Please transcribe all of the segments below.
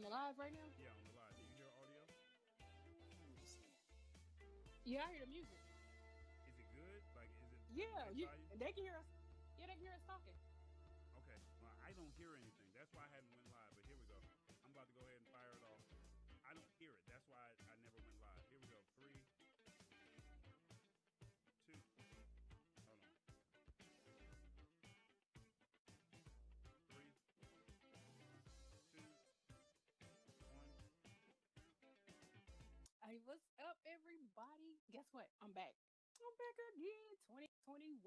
on the live right now? Yeah, on the live. Do you hear audio? Yeah, I hear the music. Is it good? Like, is it Yeah, nice you volume? they can hear us. Yeah, they can hear us talking. Okay. Well, I don't hear anything. That's why I hadn't went live. But here we go. I'm about to go ahead and fire it off. I don't hear it. That's why I never went live. Here we go. Three, two. Hold on. Three, two, one. Hey, what's up, everybody? Guess what? I'm back. I'm back again. 2021.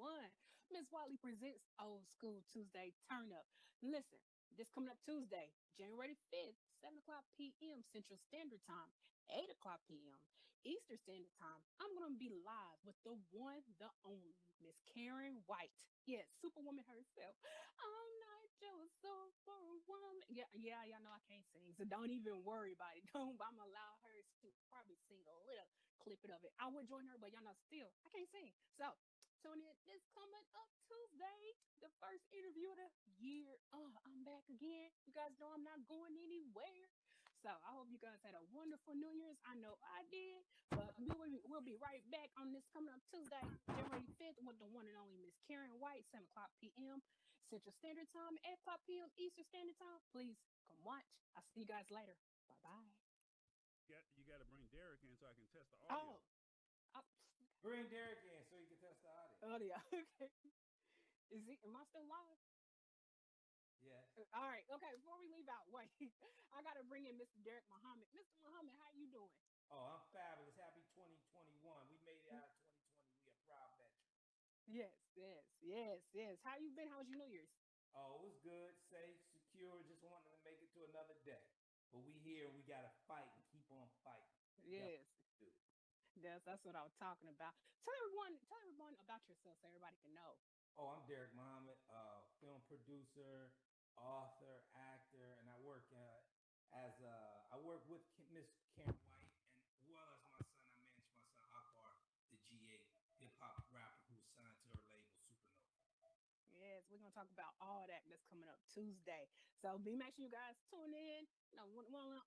Miss Wiley presents Old School Tuesday Turn Up. Listen, this coming up Tuesday, January 5th, 7 o'clock p.m. Central Standard Time, 8 o'clock p.m. Eastern Standard Time. I'm going to be live with the one, the only, Miss Karyn White. Yes, Superwoman herself. I'm not your superwoman. Yeah, y'all know I can't sing, so don't even worry about it. Don't. I'm allow her to probably sing a little clip it of it. I would join her, but y'all know still I can't sing. So tune in. This coming up Tuesday, the first interview of the year. I'm back again. You guys know I'm not going anywhere. So I hope you guys had a wonderful New Year's. I know I did. But we'll be right back on this coming up Tuesday, January 5th, with the one and only Miss Karyn White, 7 o'clock p.m. Central Standard Time, 8 o'clock p.m. Eastern Standard Time. Please come watch. I'll see you guys later. Bye bye. You got to bring Derek in so I can test the audio. Oh, I, Bring Derek in so he can test the audio. oh yeah. Okay. Is he? Am I still live? Yeah. All right. Okay. Before we leave out, wait. I gotta bring in Mr. Derek Muhammad. Mr. Muhammad, how you doing? Oh, I'm fabulous. Happy 2021. We made it out of 2020. We are proud veterans. Yes, yes, yes, yes. How you been? How was your New Year's? Oh, it was good, safe, secure. Just wanted to make it to another day. But we here. We got to fight and keep on fighting. That's Yes, what we do. that's what I was talking about. Tell everyone about yourself so everybody can know. Oh, I'm Derek Muhammad, film producer, author, actor, and I work with Miss Karen White, and as well as my son. I manage my son Akbar, the G8 hip hop rapper who was signed to her label Supernova. Yes, we're gonna talk about all that that's coming up Tuesday. So be make sure you guys tune in. You know,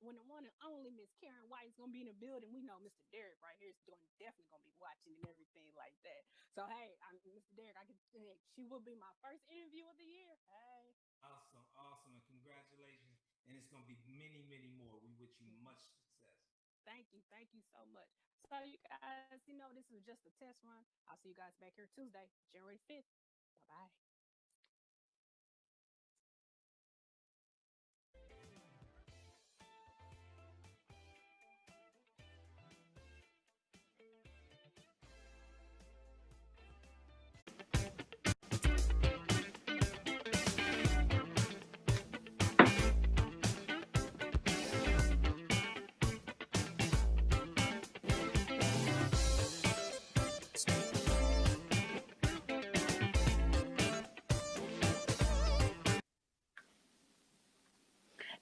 when the one and only Miss Karyn White is gonna be in the building, we know Mr. Derek right here is doing definitely gonna be watching and everything like that. So hey, Mr. Derek, I can she will be my first interview of the year. Hey. Awesome, awesome, and congratulations! And it's gonna be many, many more. We wish you much success. Thank you so much. So you guys, this is just a test run. I'll see you guys back here Tuesday, January 5th. Bye bye.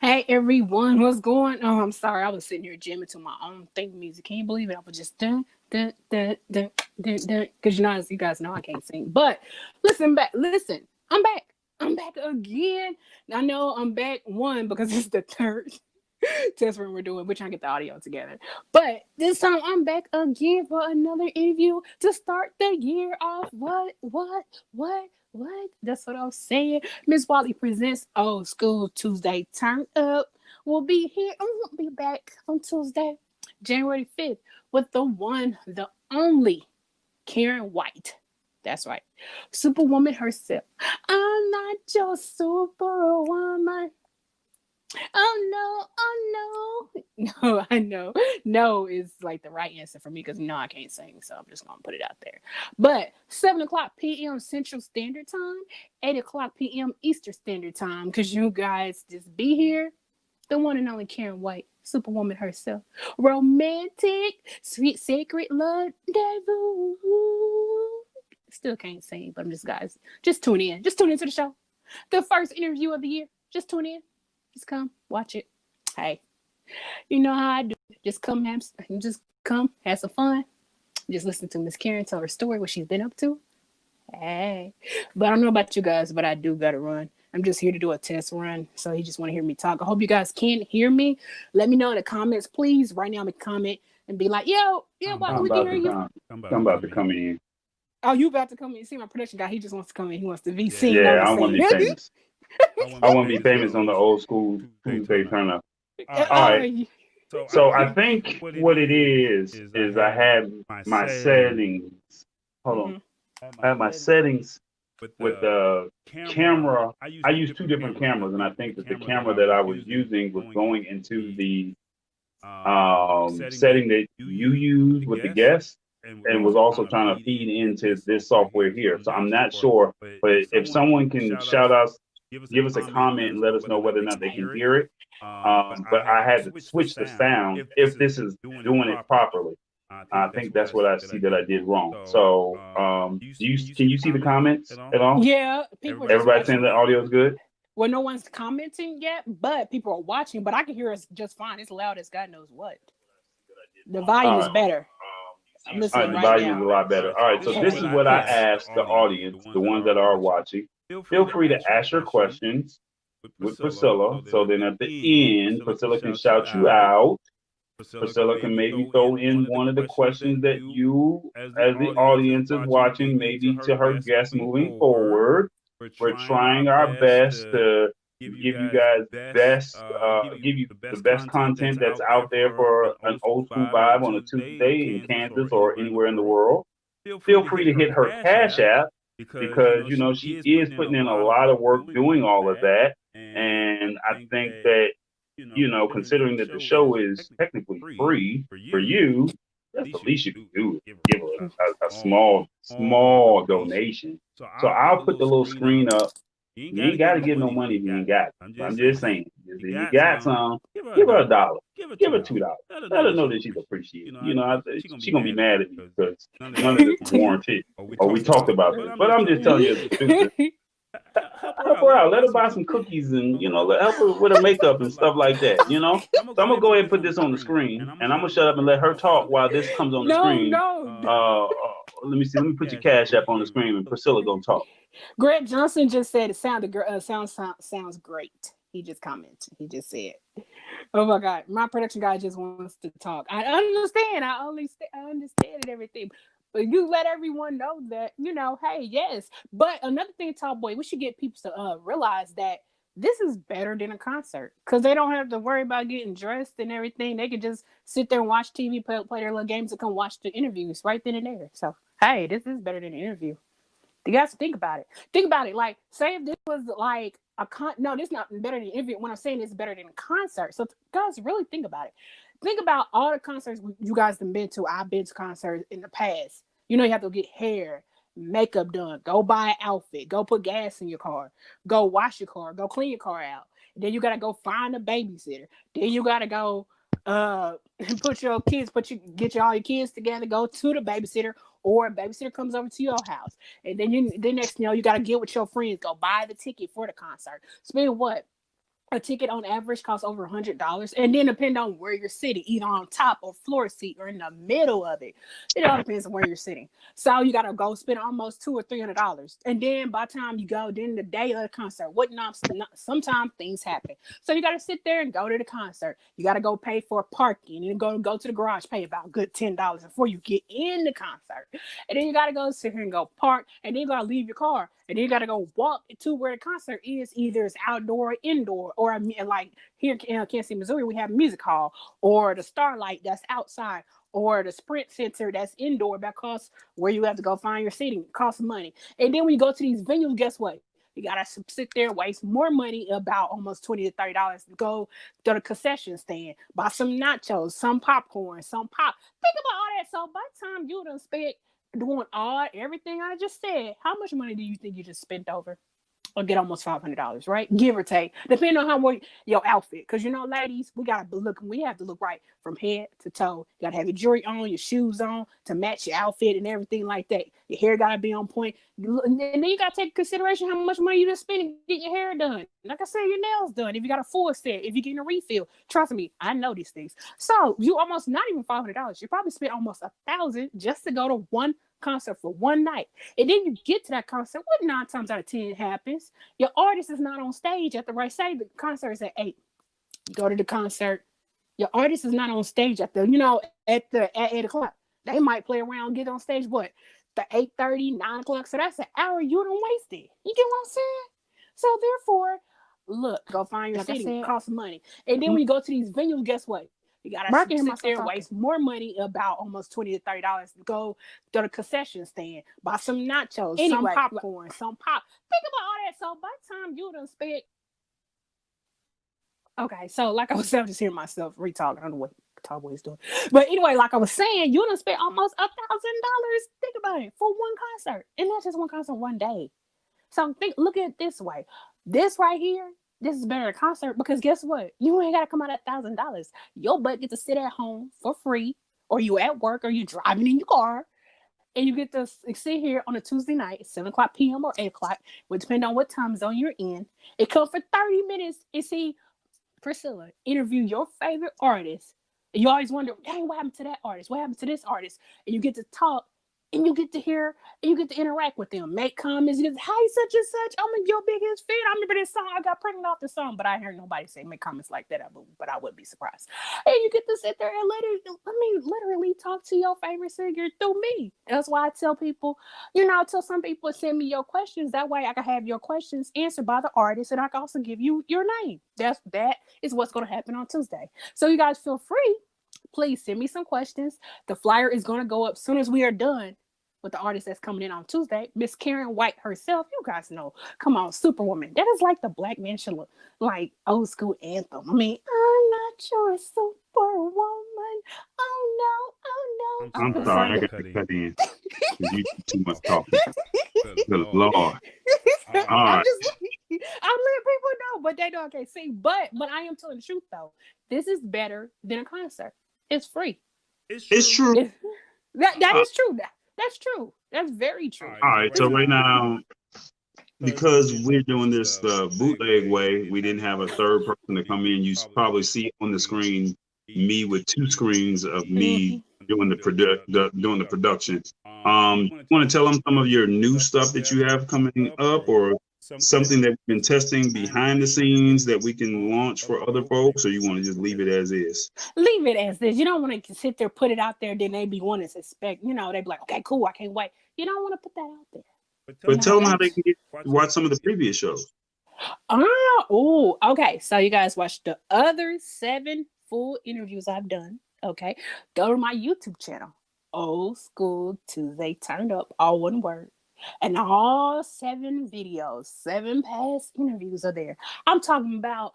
Hey everyone, what's going on? I'm sorry, I was sitting here jamming to my own theme music. Can you believe it? I was just dun dun dun dun dun dun because as you guys know, I can't sing. But listen, I'm back. I'm back again. I know I'm back one because it's the third test run we're doing. We're trying to get the audio together. But this time I'm back again for another interview to start the year off. What? That's what I'm saying. Miss Wally presents Old School Tuesday Turn Up. We'll be here. We'll be back on Tuesday, January 5th, with the one, the only Karyn White. That's right. Superwoman herself. I'm not your superwoman. Oh no, no, I know. No is like the right answer for me because I can't sing, so I'm just gonna put it out there. But 7 o'clock p.m. Central Standard Time, 8 o'clock p.m. Eastern Standard Time, because you guys just be here. The one and only Karyn White, Superwoman herself, romantic, sweet, sacred love, devil. Still can't sing, but I'm just guys, just tune in. Just tune into the show. The first interview of the year. Just tune in. Just come, watch it. Hey, you know how I do. Just come, have some fun. Just listen to Miss Karyn tell her story, what she's been up to. Hey, but I don't know about you guys, but I do gotta run. I'm just here to do a test run. So he just want to hear me talk. I hope you guys can hear me. Let me know in the comments, please. Right now, make a comment and be like, yo, yeah, I'm what about I'm we to can about hear to come in. you. come. I'm about I'm to about come to in. come in. Oh, you about to come in. See my production guy, he just wants to come in. He wants to be Yeah. seen on Yeah, the I want scene. to be famous. I want to I be want to be famous on the famous on the old old school Tuesday Tuesday turn up. turn up. All right. All Oh, right. So I So I think think what it what it is I is I have have my my settings. settings. Hold on. mhm. I have I my have my settings settings with with the the camera. camera. I use I two use two different different cameras, and I cameras, and I think that think the that the camera that camera I that was I was using was using was going going into into the the setting that setting that you you use with use the with the guest, guest and was and was also also trying to trying to feed feed into into this this software software here. So here. I'm So not I'm not sure, sure, but but if if someone can someone can shout us, shout us, give us give a us a comment, comment and and let let us us know know whether or whether or not they not can they can hear it. hear it. But I But had I to had to switch the switch the sound sound if this if is this is doing it doing it properly. properly. I think I that's think what I that's what see I that I see that did I did wrong. wrong. So, So, can you can see you the see the comments comments at all? at all? Yeah, people Everybody's just Everybody saying saying watching. the okay. audio is good. Well, no one's commenting yet, but people are watching. But I can hear us just fine. It's loud as God knows what. The volume All is right. better. All I'm right, All right, listening the volume right is a volume is now. a lot better. lot All better. right, All so right, this so is Okay. this what is I what I asked the asked the audience, audience, the the ones ones that that are are watching. watching. Feel Feel free free to to ask your ask your questions questions with with Priscilla. Priscilla. So then So at then the at the end, end, Priscilla can Priscilla can shout you shout you out. out. Priscilla can Priscilla can maybe maybe throw throw in one in of the one of the questions that questions that you, you, as the as the audience is audience is watching, watching, maybe to maybe her to her guests guests moving moving forward. forward. We're We're trying our trying our best best to to give you give you guys guys best, best, give you give you the the best best content that's content that's out there out there for an for an old school old school vibe on a vibe on a Tuesday in Tuesday in Kansas or Kansas or anywhere in the anywhere in the world. world. Feel free Feel to free hit to her hit her cash Cash app App because because she she is is putting in a putting in a lot of lot work of work doing all doing of all of that. that. And I And I think think that, that, considering that considering the that the show is show is technically technically free free for for you, you, at that's the least you least can you do can is do is give give her a small, small small donation. donation. So So I'll put the I'll little put the little screen up. screen up. You ain't You got to ain't give got to no give no money if you money if ain't you got ain't it. got it. I'm I'm just just saying, saying, if if you you got got some, some, give her a give her dollar, $1, give her give her $2. $2. Let her know Let her that know she that she's appreciates. appreciated. She gonna be She gonna be mad at mad me at me because because none of none this of is this is warranted warranted or we or we talked talked about this. about But this. I'm But just I'm telling just you, telling you, sister, sister, help her help out. her Let her out. Let buy her some buy some cookies cookies and and help her with her makeup and stuff like that. So I'm gonna So go I'm ahead gonna and go put ahead and this put on the this on the screen, and screen, I'm gonna and I'm shut gonna up and shut let up and her let her talk while talk this while comes this on the comes on the No, screen. screen. no. Let me see. Let me put your Cash app cash on app the on the screen. screen, and Priscilla gonna talk. Grant Johnson just said it sounded sounds great. He just commented. He just said, "Oh my God, my production guy just wants to talk." I understand. I understand and everything. But you let everyone know that hey, yes. But another thing, Top Boy, we should get people to realize that this is better than a concert because they don't have to worry about getting dressed and everything. They can just sit there and watch TV, play their little games, and come watch the interviews right then and there. So hey, this is better than an interview. You guys think about it. Think about it. Like, say if this was like no, this is not better than interview. When I'm saying it's better than a concert. So guys, really think about it. Think about all the concerts you guys have been to. I've been to concerts in the past. You have to get hair, makeup done, go buy an outfit, go put gas in your car, go wash your car, go clean your car out. Then you gotta go find a babysitter. Then you gotta go put your kids, get all your kids together, go to the babysitter, or a babysitter comes over to your house. And then next you got to get with your friends, go buy the ticket for the concert. Spend what? A ticket on average costs over $100, and then depend on where you're sitting, either on top or floor seat or in the middle of it. It all depends on where you're sitting. So you gotta go spend almost $200 or $300, and then by the time you go, then the day of the concert, sometimes things happen. So you gotta sit there and go to the concert. You gotta go pay for parking and go to the garage, pay about a good $10 before you get in the concert, and then you gotta go sit here and go park, and then you gotta leave your car, and then you gotta go walk to where the concert is. Either it's outdoor or indoor, or like here in Kansas City, Missouri, we have a music hall, or the Starlight that's outside, or the Sprint Center that's indoor. That costs where you have to go find your seating. It costs money. And then when you go to these venues, guess what? You gotta sit there, waste more money, about almost $20 to $30, to go to the concession stand, buy some nachos, some popcorn, some pop. Think about all that. So by the time you done spent doing everything I just said, how much money do you think you just spent over? Or get almost $500, right? Give or take, depending on how well your outfit. Because ladies, we have to look right from head to toe. You gotta have your jewelry on, your shoes on to match your outfit and everything like that. Your hair gotta be on point, and then you gotta take consideration how much money you just spend to get your hair done. Like I said, your nails done. If you got a full set, if you're getting a refill, trust me, I know these things. So you almost not even $500. You probably spent almost $1,000 just to go to one concert for one night. And then you get to that concert, what 9 times out of 10 happens? Your artist is not on stage at the right. Say the concert is at 8. You go to the concert. Your artist is not on stage at at 8 o'clock. They might play around, get on stage, what? The 8:30, 9 o'clock. So that's an hour you don't waste it. You get what I'm saying? So therefore, look, go find your seating. It costs money. And then when you go to these venues, guess what? You gotta sit there and waste more money, about almost $20 to $30 to go to the concession stand, buy some nachos, some popcorn, some pop. Think about all that. So by the time you done spent, okay, so like I was saying, I'm just hearing myself re-talking. I don't know what Tallboy's doing, but anyway, like I was saying, you done spent almost $1,000. Think about it, for one concert, and that's just one concert one day. So look at it this way. This right here. This is better than a concert, because guess what? You ain't got to come out at $1,000. Your butt gets to sit at home for free, or you at work, or you driving in your car, and you get to sit here on a Tuesday night at 7 o'clock p.m. or 8 o'clock, would depend on what time zone you're in. It comes for 30 minutes and see Priscilla interview your favorite artist. And you always wonder, dang, what happened to that artist? What happened to this artist? And you get to talk, and you get to hear, and you get to interact with them, make comments. You get, hey, such and such, I'm your biggest fan. I remember this song. I got pregnant off the song, but I heard nobody say make comments like that. But I wouldn't be surprised. And you get to sit there and literally talk to your favorite singer through me. That's why I tell people, tell some people, send me your questions. That way I can have your questions answered by the artist, and I can also give you your name. That is what's going to happen on Tuesday. So you guys feel free. Please send me some questions. The flyer is going to go up as soon as we are done with the artist that's coming in on Tuesday. Miss Karyn White herself. You guys know. Come on, Superwoman. That is like the Black Mansion, like old school anthem. I mean, I'm not your Superwoman. Oh no. I'm sorry. I got to cut in. You do too much talking. Good Lord. All right. I'm letting people know, but they don't. Okay, see, but I am telling the truth though. This is better than a concert. It's free. It's true. That is true. That's true. That's very true. All right. So right now, because we're doing this the bootleg way, we didn't have a third person to come in. You probably see on the screen me with 2 screens of me doing the production. Want to tell them some of your new stuff that you have coming up, or something that we've been testing behind the scenes that we can launch for other folks, or you want to just leave it as is? Leave it as is. You don't want to sit there, put it out there, then they be wanting to suspect, they be like, okay, cool, I can't wait. You don't want to put that out there. But tell them how they can watch some of the previous shows. Okay. So you guys watch the other 7 full interviews I've done. Okay. Go to my YouTube channel. Old School Tuesday Turned Up, all one word. And all 7 videos, 7 past interviews are there. I'm talking about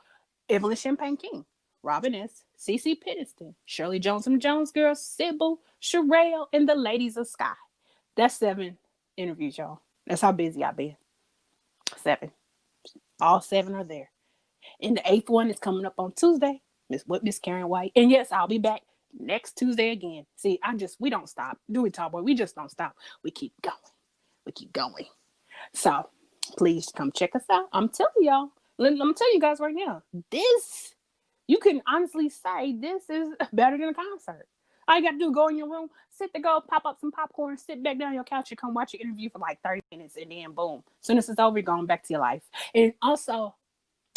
Evelyn Champagne King, Robin S., CeCe Peniston, Shirley Jones and Jones Girl, Sybil, Sherelle, and the Ladies of Sky. That's 7 interviews, y'all. That's how busy I've been. 7. All 7 are there. And the 8th one is coming up on Tuesday with Miss Karyn White. And yes, I'll be back next Tuesday again. See, we don't stop. Do it, Tallboy. We just don't stop. We keep going. So please come check us out. I'm telling y'all. Let me tell you guys right now. This, you can honestly say this is better than a concert. All you got to do is go in your room, pop up some popcorn, sit back down on your couch, and come watch your interview for like 30 minutes, and then boom. As soon as it's over, you're going back to your life. And also,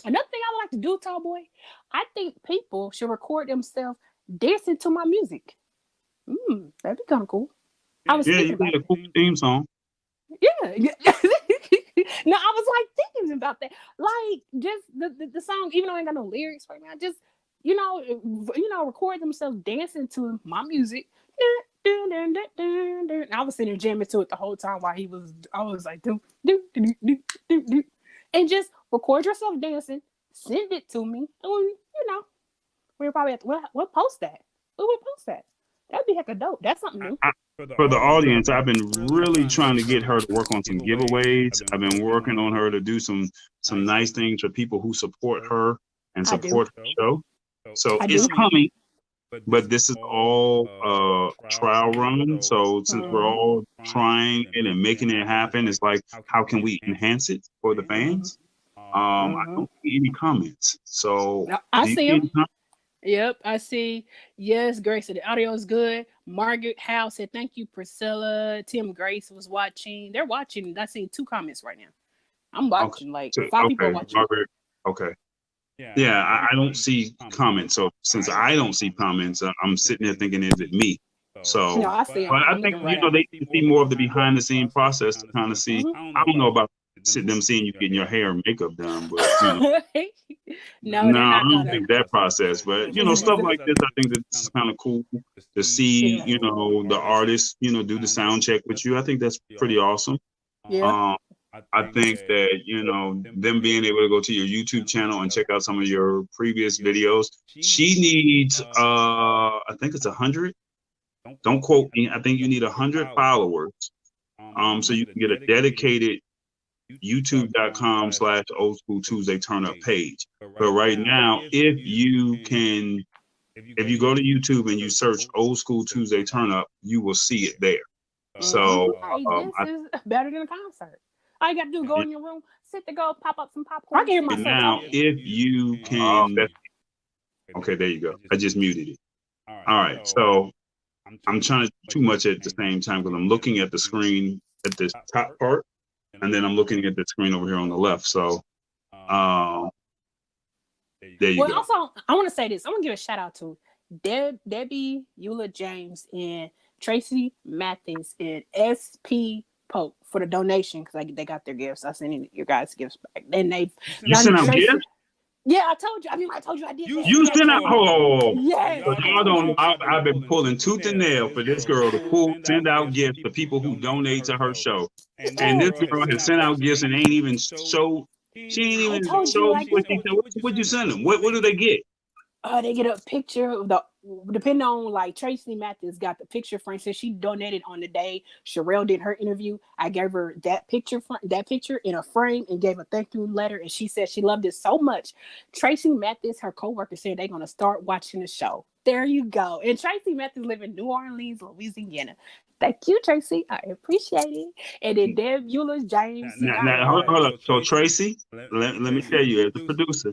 another thing I would like to do, Tallboy, I think people should record themselves dancing to my music. That'd be kind of cool. I was thinking about a cool theme song. Yeah. No, I was like thinking about that. Like just the song, even though I ain't got no lyrics right now, just record themselves dancing to my music. And I was sitting there jamming to it the whole time while I was like do, and just record yourself dancing, send it to me, and we'll probably we'll post that. We will post that. That'd be heck of dope. That's something new. For the audience, I've been really trying to get her to work on some giveaways. I've been working on her to do some nice things for people who support her and support her show. So it's coming, but this is all trial run. So since we're all trying it and making it happen, it's like, how can we enhance it for the fans? I don't see any comments. So I see them. Yep, I see. Yes, Grace said the audio is good. Margaret Howe said thank you, Priscilla. Tim Grace was watching. They're watching. I seen 2 comments right now. I'm Okay. watching like So, 5 people are okay, watching. Margaret. Okay. Yeah, Yeah, I don't see see comments. So since I don't see comments, I'm sitting there thinking, is it me? No, So, I see but them. I I'm think looking right at them. they can see more of the behind the scene process to kind of see. Mhm. I don't know about them seeing you getting your hair and makeup done, but No, no, they're I not don't gonna. think that process. But stuff like this, I think that this is kind of cool to see. Yeah. The artists, do the sound check with you. I think that's pretty awesome. Yeah. Um, I think that them being able to go to your YouTube channel and check out some of your previous videos. She needs, I think it's 100. Don't quote me. I think you need 100 followers. So you can get a dedicated youtube.com/old school Tuesday turn up page. But right now, if you go to YouTube and you search old school Tuesday turn up, you will see it there. So Hey, this I, is better than a concert. All you got to do is go in your room, sit there, go pop up some popcorn. I can hear right myself now, talking. if you can, okay, there you go. I just muted it. All right, so I'm trying to do too much at the same time because I'm looking at the screen at this top part, and then I'm looking at the screen over here on the left. So, there you Well, go. also, I want to say this. I want to give a shout out to Debbie Eula James and Tracy Mathis and SP Pope for the donation because they got their gifts. I sent your guys' gifts back. Then You sent out Tracy, gifts? yeah, I told you. I told you I did that. You sent out. Oh, Yes. but y'all don't know. I've been pulling tooth and nail for this girl to send out gifts to people who donate to her show, and this girl has sent out gifts and ain't even showed. She ain't I even told you showed I me what did she said. What'd you send them? What do they get? They get a picture of the depending on like Tracy Mathis got the picture frame. Since she donated on the day Sherelle did her interview, I gave her that picture in a frame and gave a thank you letter. And she said she loved it so much. Tracy Mathis, her coworker, said they're gonna start watching the show. There you go. And Tracy Mathis live in New Orleans, Louisiana. Thank you, Tracy. I appreciate it. And then Deb Eula James. Now hold up. So Tracy, let me tell you, as a producer,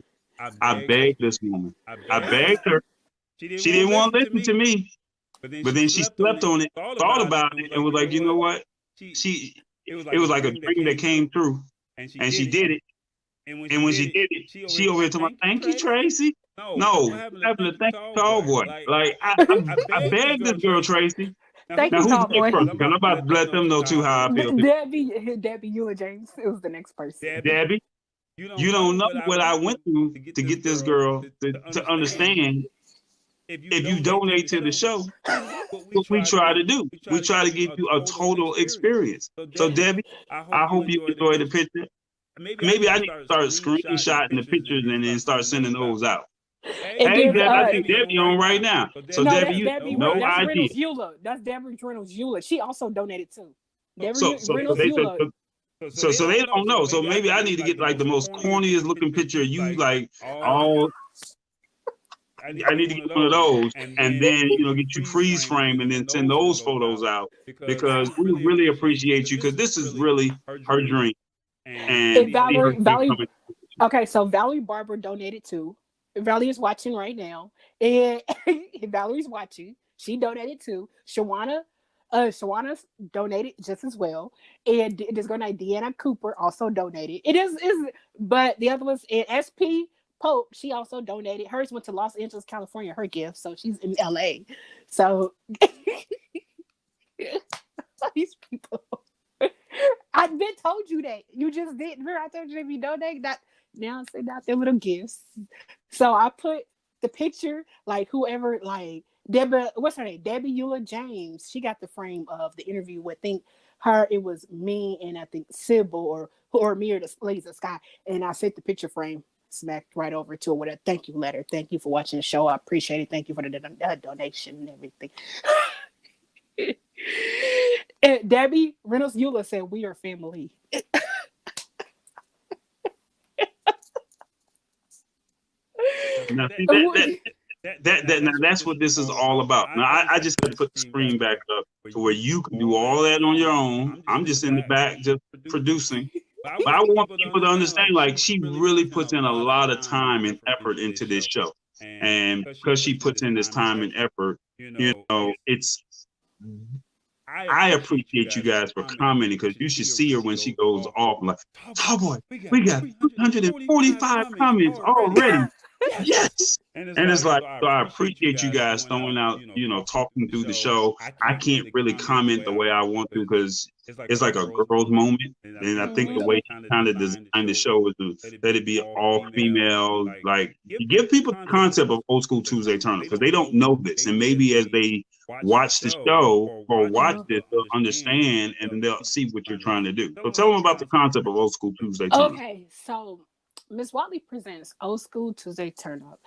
I begged this woman. I begged her. She didn't want to listen to me, but then she slept on it, thought about it, and was like, you know what? It was like a dream that came true, and she did it. And when she did it, she over here talking about, thank you, Tracy. No, what happened to thank you, tall boy? Like I begged this girl, Tracy. Thank Now you, who's tall the next boy. person? Because I'm about to let them know too how I feel. Debbie Eula James. It was the next person. Debbie, you don't know what I went through to get this girl to understand. If you donate to the show, what we try to do, we try to give you a total experience. So Debbie, I hope you enjoy the picture. Maybe I need to start screenshotting the pictures and then start sending those out. Hey, Debbie, I think Debbie on right now. So no, Debbie, you have no that's idea. Reynolds Eula. That's Debbie Reynolds Eula. She also donated too. So they don't know. So maybe I need to get like the most corniest looking picture of you, like all. I need to get one of those, and then get you freeze frame, and then send those photos out because we really appreciate you because this is really her dream. And Valerie. Okay, so Valerie Barber donated too. Valerie is watching right now, and Valerie's watching. She donated too. Shawana's donated just as well, and this girl named Deanna Cooper also donated. But the other ones, and SP Pope, she also donated. Hers went to Los Angeles, California, her gift. So she's in LA. So these people. I've been told you that. You just didn't. Remember I told you if you donate that now send out their little gifts. So I put the picture, like whoever, like Debbie, what's her name? Debbie Eula James. She got the frame of the interview with it was me and I think Sybil or me or the ladies of Sky. And I sent the picture frame smacked right over to her with a thank you letter. Thank you for watching the show. I appreciate it. Thank you for the donation and everything. And Debbie Reynolds Eula said, "We are family." Now, see, now that's what this is all about. Now I just had to put the screen back up to where you can do all that on your own. I'm just in the back just producing. But I want people to understand, like, she really puts in a lot of time and effort into this show. And because she puts in this time and effort, it's I appreciate you guys for commenting because you should see her when she goes off like, Tallboy, we got 345 comments already. Yes. And it's like, so I appreciate you guys throwing out, talking through the show. I can't really comment the way I want to because it's like a girl's moment. And I think the way she kind of designed the show is to let it be all female. Like, you give people the concept of old school Tuesday Turn because they don't know this. And maybe as they watch the show or watch this, they'll understand and they'll see what you're trying to do. So tell them about the concept of old school Tuesday Turn. Okay, so Miss Watley presents Old School Tuesday Turn Up.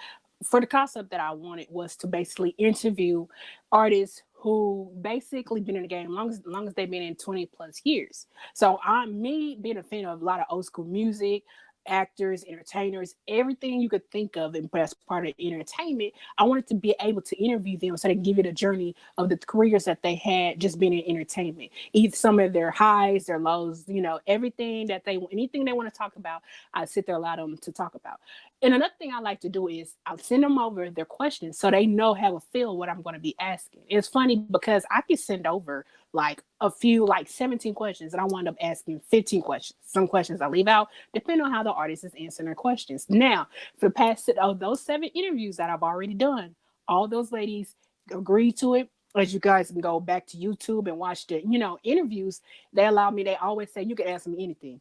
For the concept that I wanted was to basically interview artists who basically been in the game long as they've been in 20 plus years. So I'm me being a fan of a lot of old school music, actors, entertainers, everything you could think of and as part of entertainment. I wanted to be able to interview them so they can give you the journey of the careers that they had just being in entertainment. Either some of their highs, their lows, everything anything they want to talk about, I sit there, allow them to talk about. And another thing I like to do is I'll send them over their questions so they have a feel what I'm going to be asking. It's funny because I can send over like a few, like 17 questions, and I wind up asking 15 questions. Some questions I leave out, depending on how the artist is answering their questions. Now, for the past of those 7 interviews that I've already done, all those ladies agreed to it. As you guys can go back to YouTube and watch the, interviews, they always say, you can ask me anything.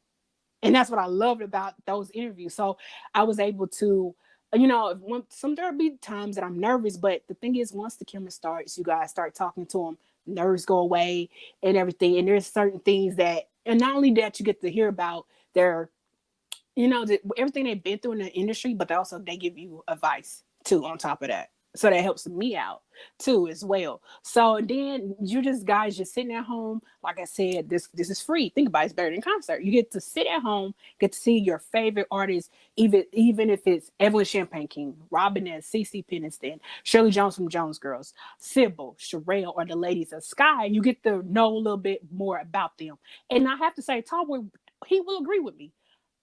And that's what I loved about those interviews. So I was able to, there'll be times that I'm nervous, but the thing is, once the camera starts, you guys start talking to them, nerves go away and everything. And there's certain things that, and not only that you get to hear about their, everything they've been through in the industry, but they give you advice too on top of that. So that helps me out too as well. So then you guys just sitting at home. Like I said, this is free. Think about it, it's better than concert. You get to sit at home, get to see your favorite artists, even if it's Evelyn Champagne King, Robin S, CeCe Peniston, Shirley Jones from Jones Girls, Sybil, Sherelle, or the ladies of Sky. You get to know a little bit more about them. And I have to say, Tom, he will agree with me.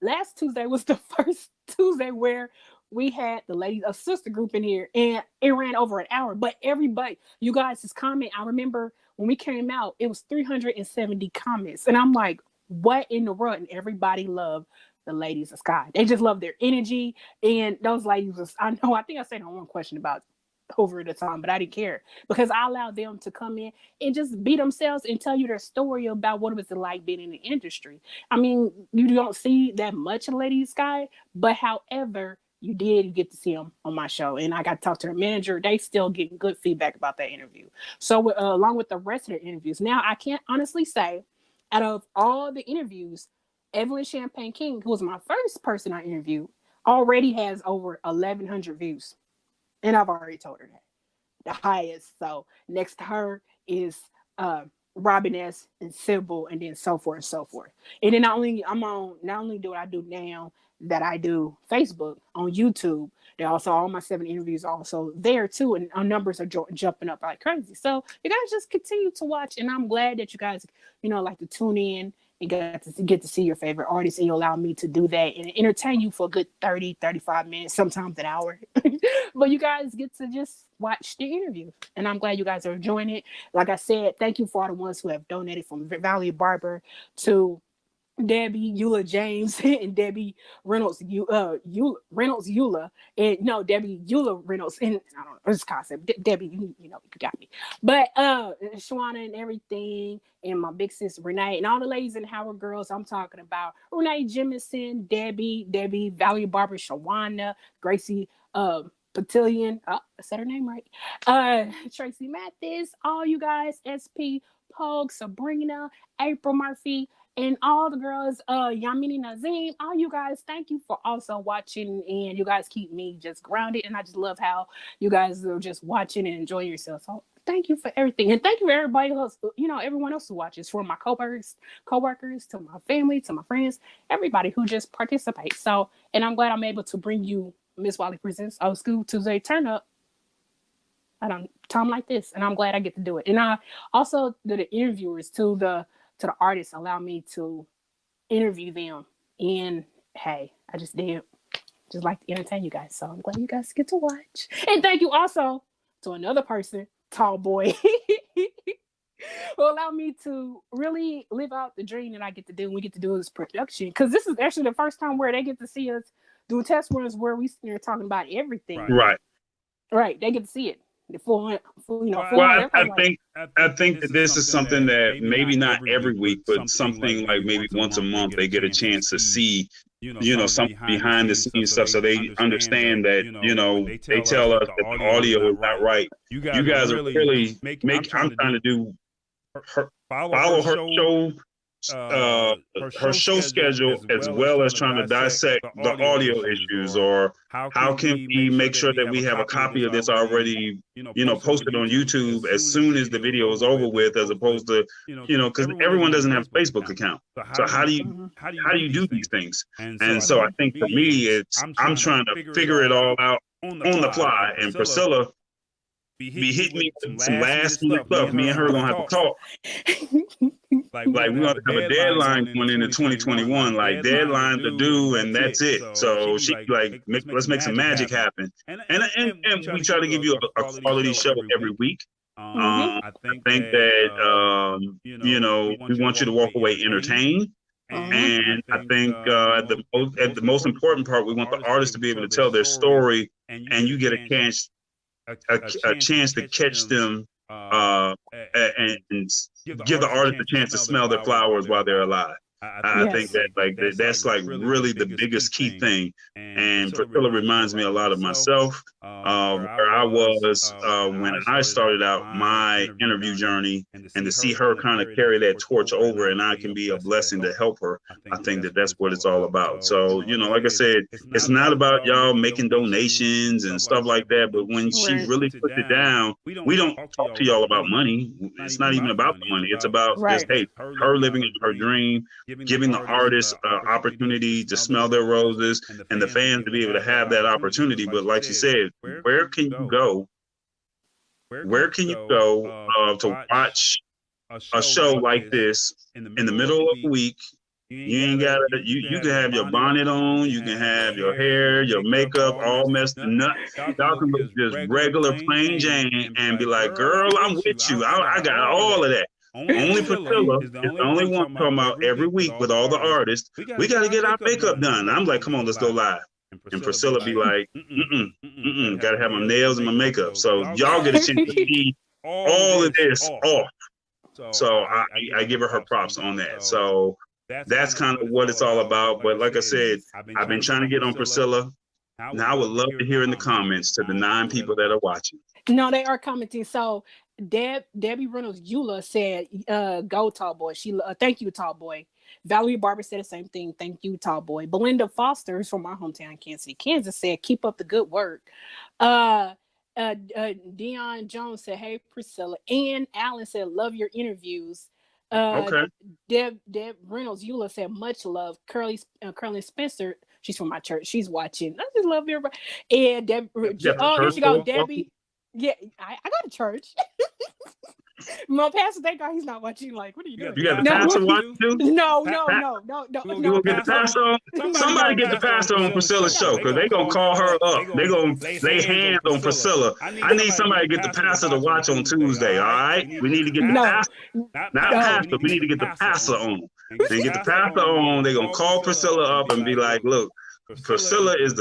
Last Tuesday was the first Tuesday where we had the ladies of sister group in here, and it ran over an hour. But everybody, you guys' comment, I remember when we came out, it was 370 comments. And I'm like, what in the world? And everybody loved the ladies of Sky. They just love their energy. And those ladies, I think I said on one question about over at the time, but I didn't care because I allowed them to come in and just be themselves and tell you their story about what it was like being in the industry. I mean, you don't see that much of Lady Sky, but however, you get to see them on my show, and I got to talk to their manager. They still getting good feedback about that interview. So along with the rest of the interviews, now I can't honestly say, out of all the interviews, Evelyn Champagne King, who was my first person I interviewed, already has over 1,100 views, and I've already told her that the highest. So next to her is Robin S and Sybil, and then so forth and so forth. And then not only do I do now that I do Facebook on YouTube, they're also all my 7 interviews also there too, and our numbers are jumping up like crazy. So you guys just continue to watch, and I'm glad that you guys like to tune in and get to see your favorite artists, and you allow me to do that and entertain you for a good 30-35 minutes, sometimes an hour. But you guys get to just watch the interview, and I'm glad you guys are enjoying it. Like I said, thank you for all the ones who have donated, from Valley Barber to Debbie Eula James and Debbie Reynolds Reynolds Eula, and no, Debbie Eula Reynolds, and I don't know this concept. Debbie, you got me. But Shawana and everything, and my big sis Renee, and all the ladies in Howard Girls. I'm talking about Renee Jemison, Debbie, Valley Barber, Shawana, Gracie Patillion. Oh, I said her name right. Tracy Mathis, all you guys, SP Pogue, Sabrina, April Murphy, and all the girls, Yamini Nazim, all you guys, thank you for also watching, and you guys keep me just grounded, and I just love how you guys are just watching and enjoying yourselves. So thank you for everything, and thank you for everybody else, everyone else who watches, from my coworkers, to my family, to my friends, everybody who just participates. So, and I'm glad I'm able to bring you Miss Watley Presents Old School Tuesday Turn Up. I don't time like this, and I'm glad I get to do it. And I also the interviewers to the artists allow me to interview them, and hey, I just did. just like to entertain you guys. So I'm glad you guys get to watch. And thank you also to another person, Tall Boy, who allowed me to really live out the dream that I get to do. And we get to do this production, because this is actually the first time where they get to see us doing test runs where we are talking about everything. Right. They get to see it. The full Well, I think that this is something that maybe not every week, but something like maybe once a month they get a chance to see, some behind the scenes stuff, so they understand that, they tell us that the audio is not right. You guys are really I'm trying to do follow her show. Her show schedule, as well as trying to dissect the audio issues, or how can we make sure that we have a copy of this already, posted on YouTube as soon as the video is over with, as opposed to, because everyone doesn't have a Facebook account. So how do you do these things? And so I think for me, I'm trying to figure it all out on the fly, and Priscilla be hitting me with some last minute stuff. Me and her gonna have to talk. Like we're gonna have a deadline going into 2021, like deadline to do, and that's it. So she like, let's make some magic happen. And we try to give you a quality show every week. I think that we want you to walk away entertained. And I think at the most important part, we want the artists to be able to tell their story, and you get a chance to catch them and give the artist a chance to smell their flowers while they're alive. I think that that's like really the biggest key thing. And Priscilla reminds me a lot of myself, where I was when I started out my interview journey, and to see her kind of carry that torch over, and I can be a blessing to help her. I think that that's what it's all about. So, like I said, it's not about y'all making donations and stuff like that, but when she really puts it down, we don't talk to y'all about money. It's not even about the money. It's about just, hey, her living her dream, giving the artists opportunity to smell their roses, and the fans to be able to have that opportunity. But like you said, where can you go? Where can you go to watch a show like this in the middle of the week? You ain't got to, you can have your bonnet on, you can have your hair, your makeup all messed up. Y'all can look just regular plain Jane and be like, girl, I'm with you. I got all of that. Only Priscilla is the only one talking about every week with all the artists. We got to get our makeup done. I'm like, come on, let's go live. And Priscilla be like, got to have my nails and my makeup. So y'all get a chance to see all of this off. So I give her props on that. So that's kind of what it's all about. But like I said, I've been trying to get on Priscilla. Now I would love to hear in the comments to the 9 people that are watching. No, they are commenting. So Debbie Reynolds Eula said, go Tall Boy. Thank you, Tall Boy. Valerie Barber said the same thing. Thank you, Tall Boy. Belinda Foster, who's from my hometown, Kansas City, Kansas, said, keep up the good work. Dion Jones said, hey, Priscilla. Ann Allen said, love your interviews. Okay. Deb Reynolds Eula said, much love. Curly Spencer, she's from my church. She's watching. I just love everybody. And here she go, Debbie. Yeah, I got a church. My pastor, thank God he's not watching. Like, what are you doing? You got the pastor watching too? No. You gonna get the pastor on? Somebody get the pastor on Priscilla's show, because they gonna call her up. They gonna lay hands on Priscilla. I need somebody to get the pastor to watch on Tuesday. All right, we need to get the pastor, not pastor. We need to get the pastor on. They get the pastor on. They gonna call Priscilla up and be like, look, Priscilla is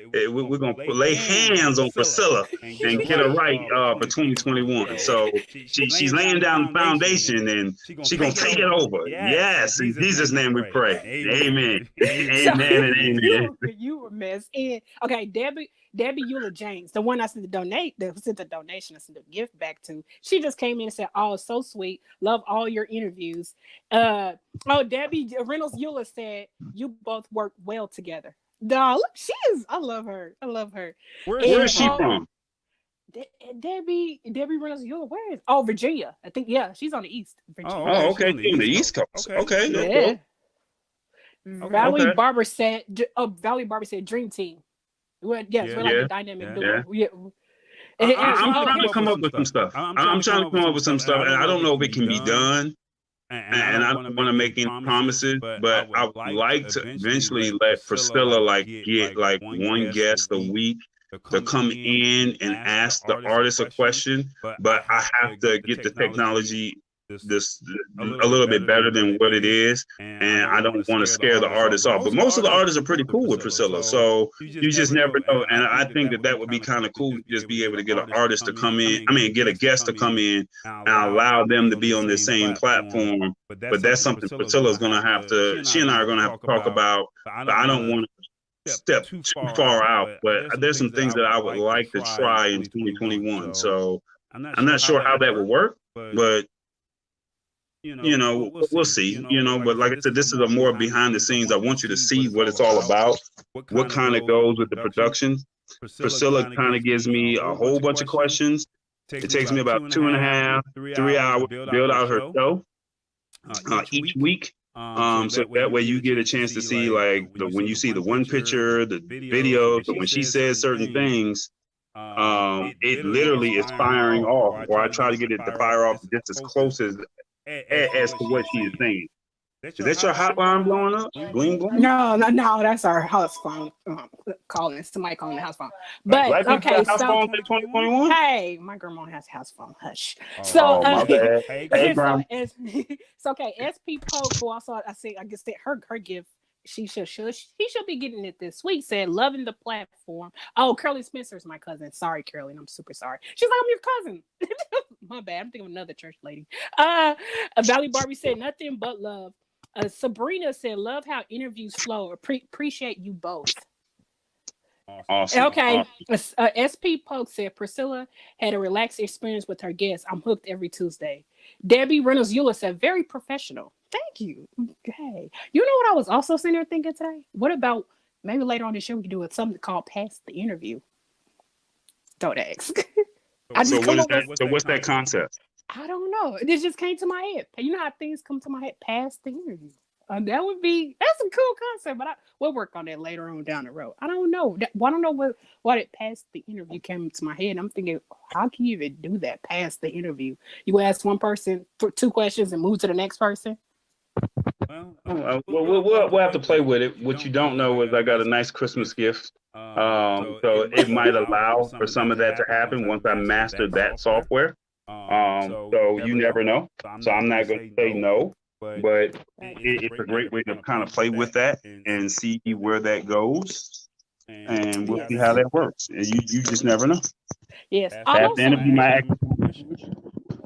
we're going to lay hands on Priscilla and get her right for 2021. So she's laying down the foundation, and she's going to take it over. Yes, in Jesus' name we pray. Amen. Amen and amen. You were mess. And okay, Debbie Eula James, the one I sent the donation, I sent the gift back to. She just came in and said, "Oh, so sweet. Love all your interviews." Debbie Reynolds Eula said, "You both work well together." Dog, look, she is. I love her. Where is she from? Debbie Reynolds Eula. Where is? Oh, Virginia. I think. Yeah, she's on the East. Virginia. Oh, okay. On the East Coast. Okay. Yeah. Valerie Barber said. Valerie Barber said, "Dream team." We're like a dynamic duo. Yeah. I'm trying to come up with some stuff. I'm trying to come up with some stuff, and I don't know if it can be done. and I don't want to make any promises, but I would like to eventually let Priscilla like get like one guest a week to come in and ask the artist a question. But I have to get the technology this a little bit better than what it is, and I don't want to scare the artists off. But most of the artists are pretty cool with Priscilla, so you just never know. And I think that would be kind of cool to just be able to get an artist to come in. I mean, get a guest to come in and allow them to be on the same platform. But that's something Priscilla's gonna have to. She and I are gonna have to talk about. But I don't want to step too far out. But there's some things that I would like to try in 2021. So I'm not sure how that will work, but we'll see. But like I said, this is a more behind the scenes. I want you to see what it's all about, what kind of goes with the production. Priscilla kind of gives me a whole bunch of questions. It takes me about 2.5, 3 hours to build out her show each week. So that way you get a chance to see like when you see the one picture, the videos, but when she says certain things, it literally is firing off, or I try to get it to fire off just as close as to what she is saying. Is that your hotline blowing up? Bling bling? No, that's our house phone calling. Somebody calling the house phone. But okay, house phone 2021? Hey, my grandma has a house phone. Hush. So my bad. Hey, so it's okay. SP Pope, who also I guess that her gift. He should be getting it this week. Said loving the platform. Oh, Curly Spencer's my cousin. Sorry, Curly, I'm super sorry. She's like, I'm your cousin. My bad. I'm thinking of another church lady. Valley Barbie said nothing but love. Sabrina said love how interviews flow. Appreciate you both. Awesome. Okay. SP Polk said Priscilla had a relaxed experience with her guests. I'm hooked every Tuesday. Debbie Reynolds Eula said very professional. Thank you. Okay. You know what I was also sitting there thinking today? What about maybe later on this show we could do something called Pass the Interview? Don't ask. What's that concept? I don't know. This just came to my head. You know how things come to my head? Pass the interview. That's a cool concept, but we'll work on that later on down the road. I don't know. I don't know what it past the interview came to my head. I'm thinking, how can you even do that past the interview? You ask one person for 2 questions and move to the next person? We'll have to play with it. What you don't know is I got a nice Christmas gift. So it might allow for some of that to happen once I master that software. So you never know. So I'm not going to say no. But it's a great way to kind of play with that and see where that goes, and we'll see how that works. You just never know. Yes,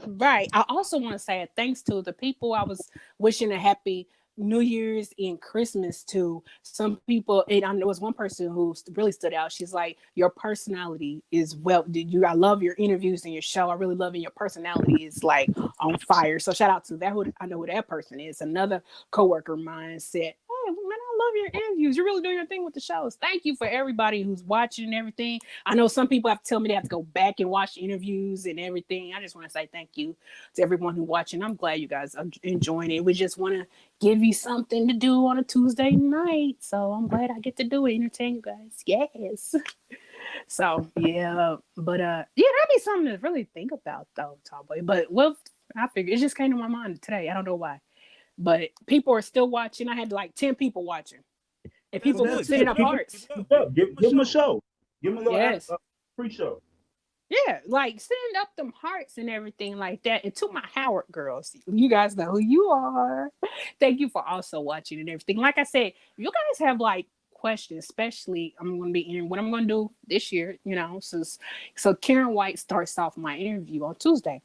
right. I also want to say thanks to the people I was wishing a happy New Year's and Christmas to. Some people, and I know there was one person who really stood out. She's like, your personality is I love your interviews and your show. I really love it. Your personality is like on fire. So shout out to that. I know who that person is. Another coworker of mine said, hey, man, I love your interviews. You're really doing your thing with the shows. Thank you for everybody who's watching and everything. I know some people have to tell me they have to go back and watch interviews and everything. I just want to say thank you to everyone who's watching. I'm glad you guys are enjoying it. We just want to give you something to do on a Tuesday night. So I'm glad I get to do it, entertain you guys. Yes. So yeah, but that'd be something to really think about though, Tallboy. But I figured it just came to my mind today. I don't know why. But people are still watching. I had like 10 people watching. And people were sending up hearts. Give them a show. Give them a little free show. Yeah, like sending up them hearts and everything like that. And to my Howard girls, you guys know who you are. Thank you for also watching and everything. Like I said, if you guys have like questions, especially I'm going to be in what I'm going to do this year, so Karyn White starts off my interview on Tuesday.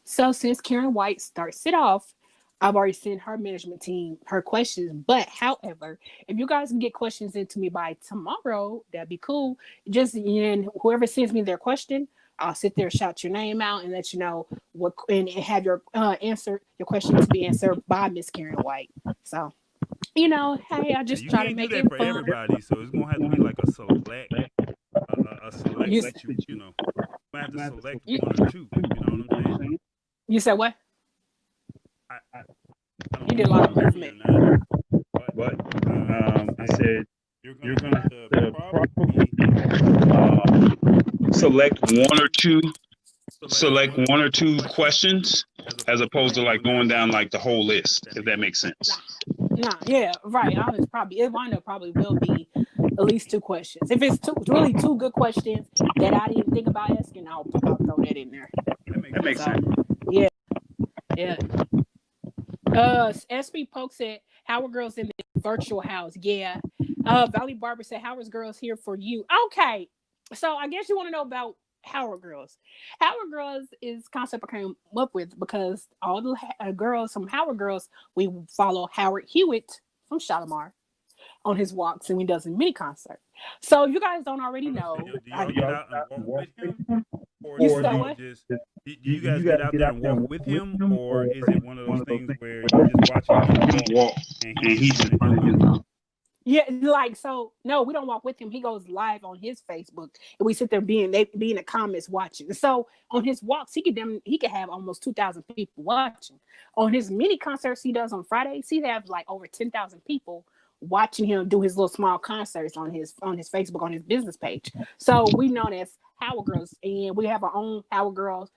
So since Karyn White starts it off, I've already sent her management team her questions. But however, if you guys can get questions into me by tomorrow, that'd be cool. Whoever sends me their question, I'll sit there, shout your name out, and let you know and have your your question to be answered by Miss Karyn White. So, hey, I just try to make it for fun. everybody. So it's gonna have to be like a select. You have to select 1 or 2. You know what I'm saying? You said what? You did a lot of movement. But I said you're gonna have to probably select 1 or 2 questions as opposed to like going down like the whole list, if that makes sense. Nah, yeah, right. Honest, probably it wind up probably will be at least 2 questions. If it's really 2 good questions that I didn't think about asking, I'll throw that in there. That makes sense. Yeah, yeah. SB Poke said Howard girls in the virtual house. Yeah. Valley Barber said Howard's girls here for you. Okay, so I guess you want to know about Howard girls. Howard girls is concept I came up with because all the girls from Howard girls, we follow Howard Hewitt from Shalimar on his walks and he does a mini concert. So if you guys don't already know, Do y'all get out and walk with him, or You do said you what? just do you guys get out there and walk with him, or is it one of those things where you're just watching him walk and he's just running his mouth? Yeah, like so. No, we don't walk with him. He goes live on his Facebook, and we sit there being in the comments watching. So on his walks, he could have almost 2,000 people watching. On his mini concerts he does on Fridays, he have like over 10,000 people watching him do his little small concerts on his Facebook on his business page. So we known as Howard Girls, and we have our own Howard Girls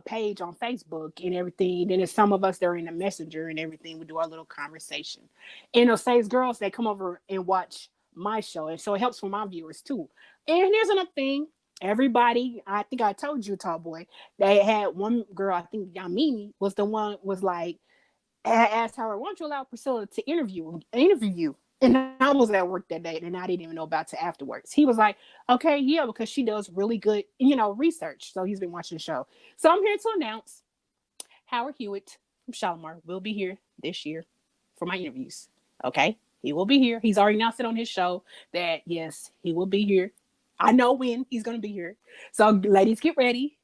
page on Facebook and everything. Then there's some of us that are in the messenger and everything. We do our little conversation. And those same girls, they come over and watch my show. And so it helps for my viewers too. And here's another thing. Everybody, I think I told you, Tall Boy, they had one girl, I think Yamini was the one, was like, asked Howard, why don't you allow Priscilla to interview you? And I was at work that day and I didn't even know about it afterwards. He was like, okay, yeah, because she does really good, research. So he's been watching the show. So I'm here to announce Howard Hewitt from Shalimar will be here this year for my interviews. Okay? He will be here. He's already announced it on his show that, yes, he will be here. I know when he's going to be here. So ladies, get ready.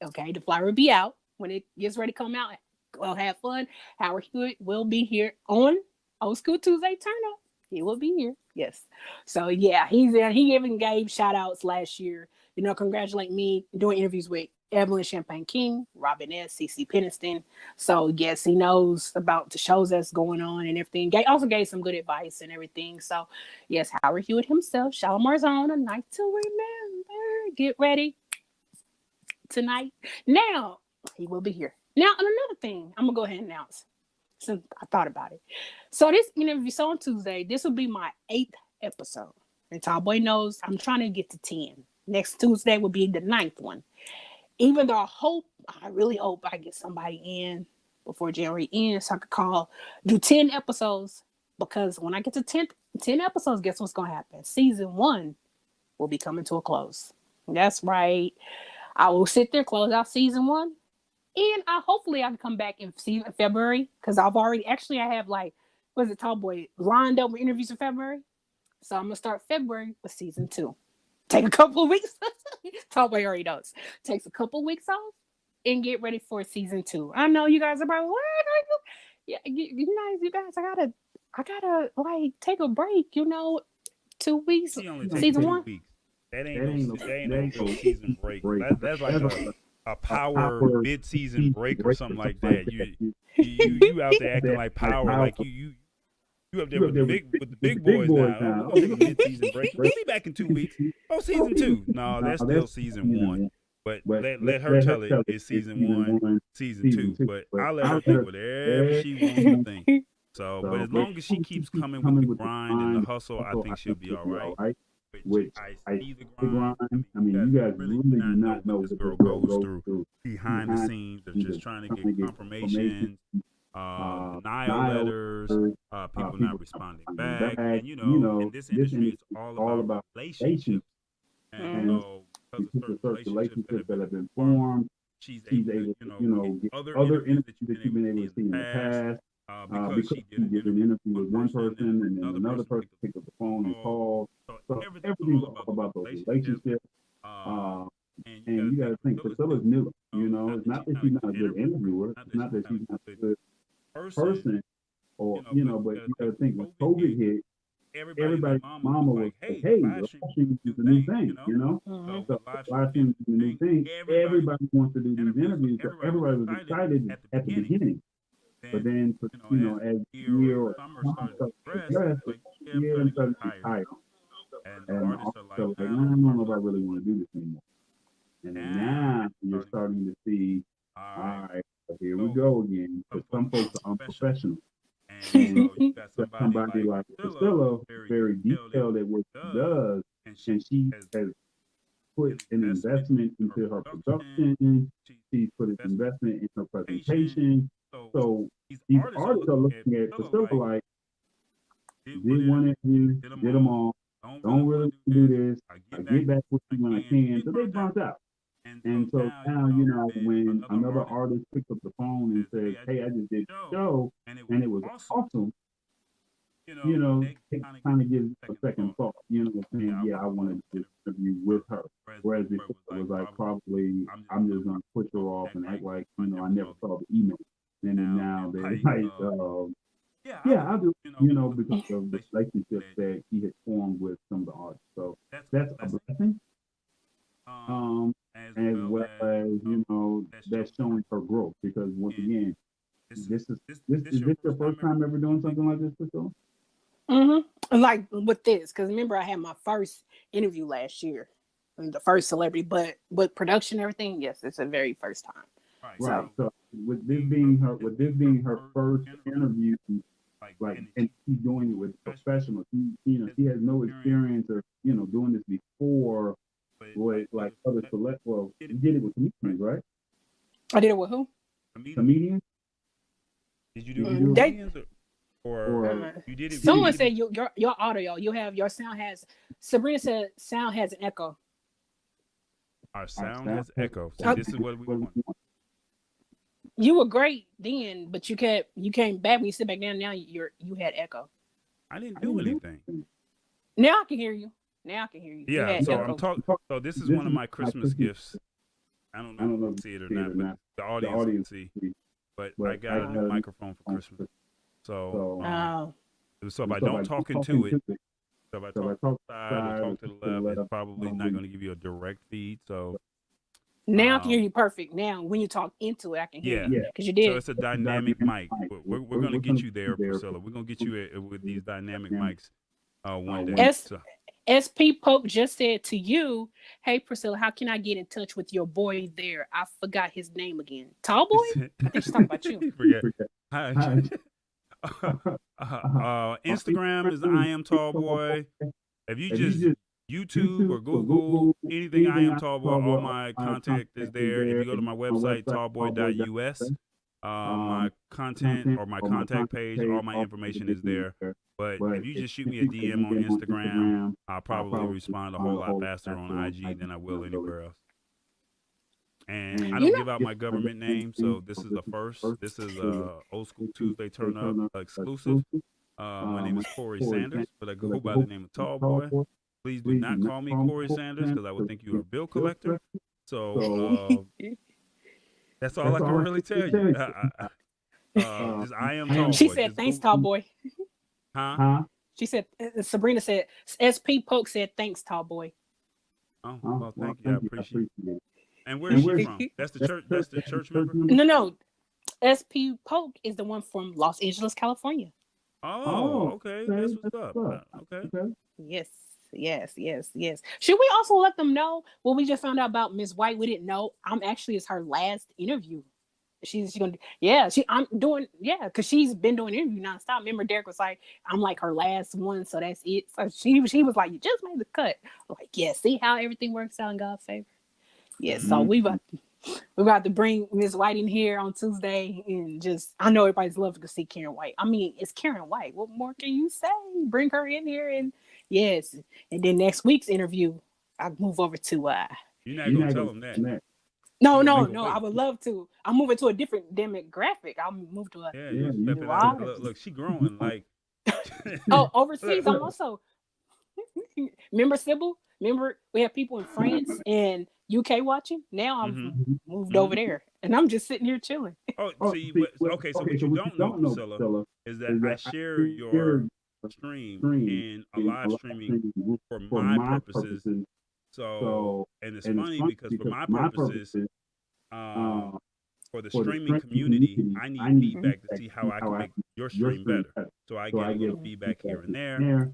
Okay? The flyer will be out when it gets ready to come out. Well, have fun. Howard Hewitt will be here on Old School Tuesday Turn Up. He will be here. Yes. So yeah, he's there. He even gave shout outs last year, congratulate me doing interviews with Evelyn Champagne King, Robin S., CC Peniston. So yes, he knows about the shows that's going on and everything. Also gave some good advice and everything. So yes, Howard Hewitt himself, Shalimar's on A Night to Remember. Get ready tonight. Now he will be here. Now, another thing, I'm going to go ahead and announce since I thought about it. So this interview, so on Tuesday, this will be my 8th episode. And Tall Boy knows I'm trying to get to 10. Next Tuesday will be the 9th one. Even though I really hope I get somebody in before January ends so I could do 10 episodes. Because when I get to 10 episodes, guess what's going to happen? Season 1 will be coming to a close. That's right. I will sit there, close out season 1. And hopefully I can come back in February because I've already, actually I have Tall Boy, lined up with interviews in February. So I'm going to start February with season 2. Take a couple of weeks. Tall Boy already knows. Takes a couple of weeks off and get ready for season 2. I know you guys are probably, what? Yeah, you guys, I gotta take a break, 2 weeks, season 1. Weeks. That ain't no season break. That's like a power mid-season break or something like that. You out there acting like power, like you up there with the big boys now. We're gonna take a mid-season break. We'll be back in 2 weeks. Oh, season 2. No, that's still season 1. But let her tell it. It's season 1, season 2. But I'll let her think whatever she wants to think. So, but as long as she keeps coming with the grind and the hustle, I think she'll be all right. Which I see the grind. I mean, you guys really do not know what this girl goes through behind the scenes of just trying to get confirmations, denial letters, people not responding back. And, in this industry, it's all about relationships. And so, because of certain relationships that have been formed, she's able to, get other interviews that you've been able to see in the past. Because she did an interview with one person and then another person picked up the phone and called. So everything's all about those relationships. And you got to think, Priscilla's new. It's not that she's not a good interviewer. It's not that she's not a good person. Or, but you got to think, when COVID hit, everybody's mama was like, hey, live streaming is the new thing, So live streaming is the new thing. Everybody wants to do these interviews. So everybody was excited at the beginning. But then, as year or summer started to progress, and started to be tired. And artists are like, I don't know if I really want to do this anymore. And then now you're starting to see, all right, here we go again. Because some folks are unprofessional. And And so you got that somebody like Priscilla, very very detailed detailed at what she does, and and she has has put an investment into her production. She's put an investment in her presentation. So these artists are looking at Priscilla like, did one interview, did them all, don't really do this. I get back with you when I can. So they burnt out. And so now, when another artist picks up the phone and says, hey, I just did the show and it was awesome, it kind of gives a second thought, saying, yeah, I want to do this interview with her. Whereas before it was like, probably, I'm just going to push her off and act like, I never saw the email. And then now they're like, yeah, I do, because of the relationship that he had formed with some of the artists. So that's a blessing. As well as, that's showing her growth. Because once again, this is your first time ever doing something like this, Priscilla? Like with this, because remember I had my first interview last year, the first celebrity, but production and everything, yes, it's a very first time. Right. So with this being her first interview, and she's doing it with professionals. She has no experience or doing this before with like other select. Well, you did it with comedians, right? I did it with who? Comedians. Did you do it with comedians or you did it? Someone said your audio, your sound has. Sabrina said sound has an echo. Our sound has echo. So this is what we want. You were great then, but you came back when you sit back down. Now you had echo. I didn't do anything. Now I can hear you. Yeah, so I'm talking. So this is one of my Christmas gifts. I don't know if you can see it or not, but the audience can see. But I got a new microphone for Christmas. So if I don't talk into it, so if I talk to the side or talk to the left, it's probably not going to give you a direct feed. So now I can hear you perfect. Now when you talk into it, I can hear you because you did. So it's a dynamic mic. We're going to get you there, Priscilla. We're going to get you with these dynamic mics one day. SP Pope just said to you, hey, Priscilla, how can I get in touch with your boy there? I forgot his name again. Tall boy? I think she's talking about you. Hi. Instagram is I am Tall Boy. If you just YouTube or Google anything I am Tall Boy, all my contact is there. If you go to my website, tallboy.us, my content or my contact page, all my information is there. But if you just shoot me a DM on Instagram, I'll probably respond a whole lot faster on IG than I will anywhere else. And I don't give out my government name, so this is the first. This is Old School Tuesday Turn Up exclusive. My name is Corey Sanders, but I go by the name of Tall Boy. Please do not call me Corey Sanders because I would think you're a bill collector. So that's all I can really tell you. Just I am Tall Boy. She said, thanks, Tall Boy. Huh? She said, Sabrina said, SP Polk said, thanks, Tall Boy. Oh, well, thank you. I appreciate it. And where is she from? That's the church. That's the church member. No. SP Polk is the one from Los Angeles, California. Oh, okay. That's what's up. Okay. Yes. Should we also let them know what we just found out about Miss White? We didn't know. It's her last interview. She's gonna, because she's been doing interviews nonstop. Remember, Derek was like, I'm like her last one, so that's it. So she was like, you just made the cut. I'm like, yeah, see how everything works out in God's favor. Yeah, so we about to bring Miss White in here on Tuesday, and I know everybody's loving to see Karyn White. I mean, it's Karyn White. What more can you say? Bring her in here, and yes, and then next week's interview, I move over to. You're not gonna tell them that. No. I would love to. I'm moving to a different demographic. I'll move to a. Yeah, look, she growing like. Overseas. I'm also. Remember Sybil? Remember we have people in France and UK watching. Now I'm moved over there, and I'm just sitting here chilling. So what you don't know, Priscilla, is that I share your stream in a live streaming for my purposes. So, and it's funny because for my purposes, for the streaming community, I need feedback to see how I can make your stream better. So I get a little feedback here and there.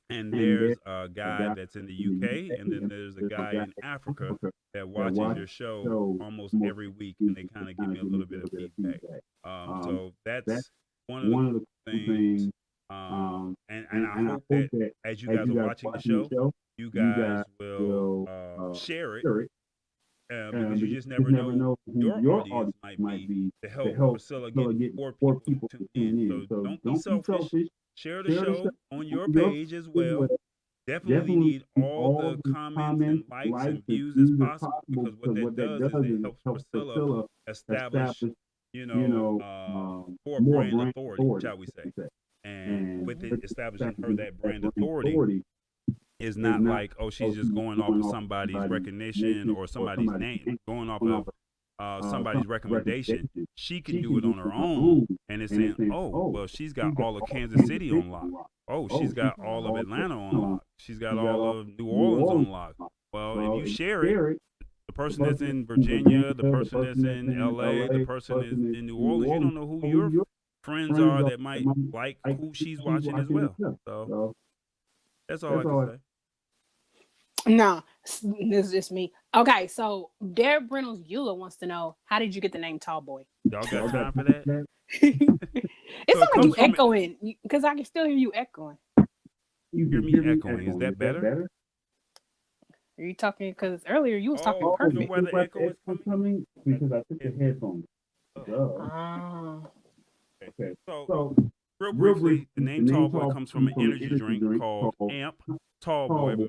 And there's a guy that's in the UK, and then there's a guy in Africa that watches your show almost every week, and they kind of give me a little bit of feedback. So that's one of the cool things. And I hope that as you guys are watching the show, you guys will share it because you just never know who your audience might be to help Priscilla get more people to tune in. So don't be selfish. Share the show on your page as well. Definitely need all the comments and likes and views as possible, because what that does is it helps Priscilla establish, more brand authority, shall we say. And with it establishing her that brand authority, is not like, oh, she's just going off of somebody's recognition or somebody's name, going off of somebody's recommendation. She can do it on her own, and it's saying, oh, well, she's got all of Kansas City on lock. Oh, she's got all of Atlanta on lock. She's got all of New Orleans on lock. Well, if you share it, the person that's in Virginia, the person that's in LA, the person that's in New Orleans, you don't know who your friends are that might like who she's watching as well. So that's all I can say. No, this is just me. Okay, so Derek Reynolds Eula wants to know, how did you get the name Tall Boy? Y'all got time for that? It's so like you echoing, because I can still hear you echoing. You hear me echoing. Is that better? Are you talking? Because earlier you was talking perfect. You know where the echo is coming? Because I took the headphones. Okay. So real briefly, the name Tall Boy comes from an energy drink called AMP Tall Boy.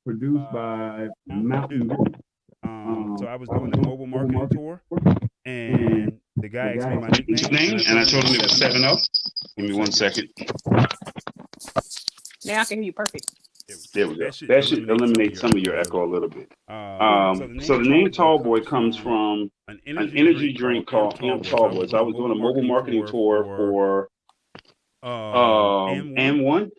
Produced by Mountain Dew. So I was doing the mobile marketing tour, and the guy asked me my nickname, and I told him it was 7-0. Give me 1 second. Now I can hear you perfect. There we go. That should eliminate some of your echo a little bit. So the name Tall Boy comes from an energy drink called AMP Tall Boy. So I was doing a mobile marketing tour for M1,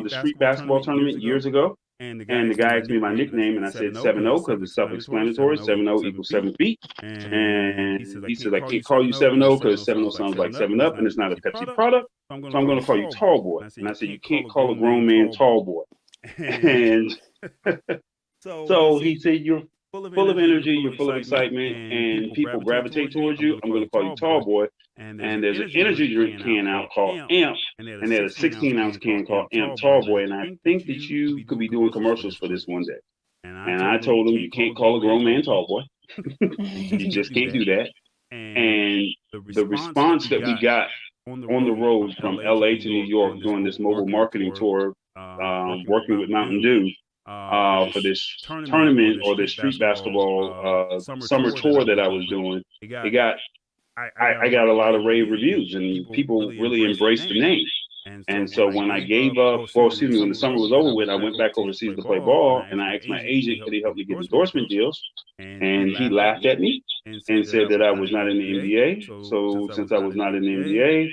the street basketball tournament years ago. And the guy asked me my nickname, and I said 7-0 because it's self-explanatory. 7-0 equals 7 feet. And he said, I can't call you 7-0 because 7-0 sounds like 7-Up, and it's not a Pepsi product. So I'm going to call you Tall Boy. And I said, you can't call a grown man Tall Boy. And so he said, you're full of energy, you're full of excitement, and people gravitate towards you. I'm going to call you Tall Boy. And there's an energy drink can out called AMP, and there's a 16-ounce can called AMP Tall Boy. And I think that you could be doing commercials for this one day. And I told him, you can't call a grown man Tall Boy. You just can't do that. And the response that we got on the road from LA to New York doing this mobile marketing tour, working with Mountain Dew, for this tournament or this street basketball summer tour that I was doing, I got a lot of rave reviews, and people really embraced the name. And so when I gave up, when the summer was over with, I went back overseas to play ball, and I asked my agent, could he help me get endorsement deals? And he laughed at me and said that I was not in the NBA. So since I was not in the NBA,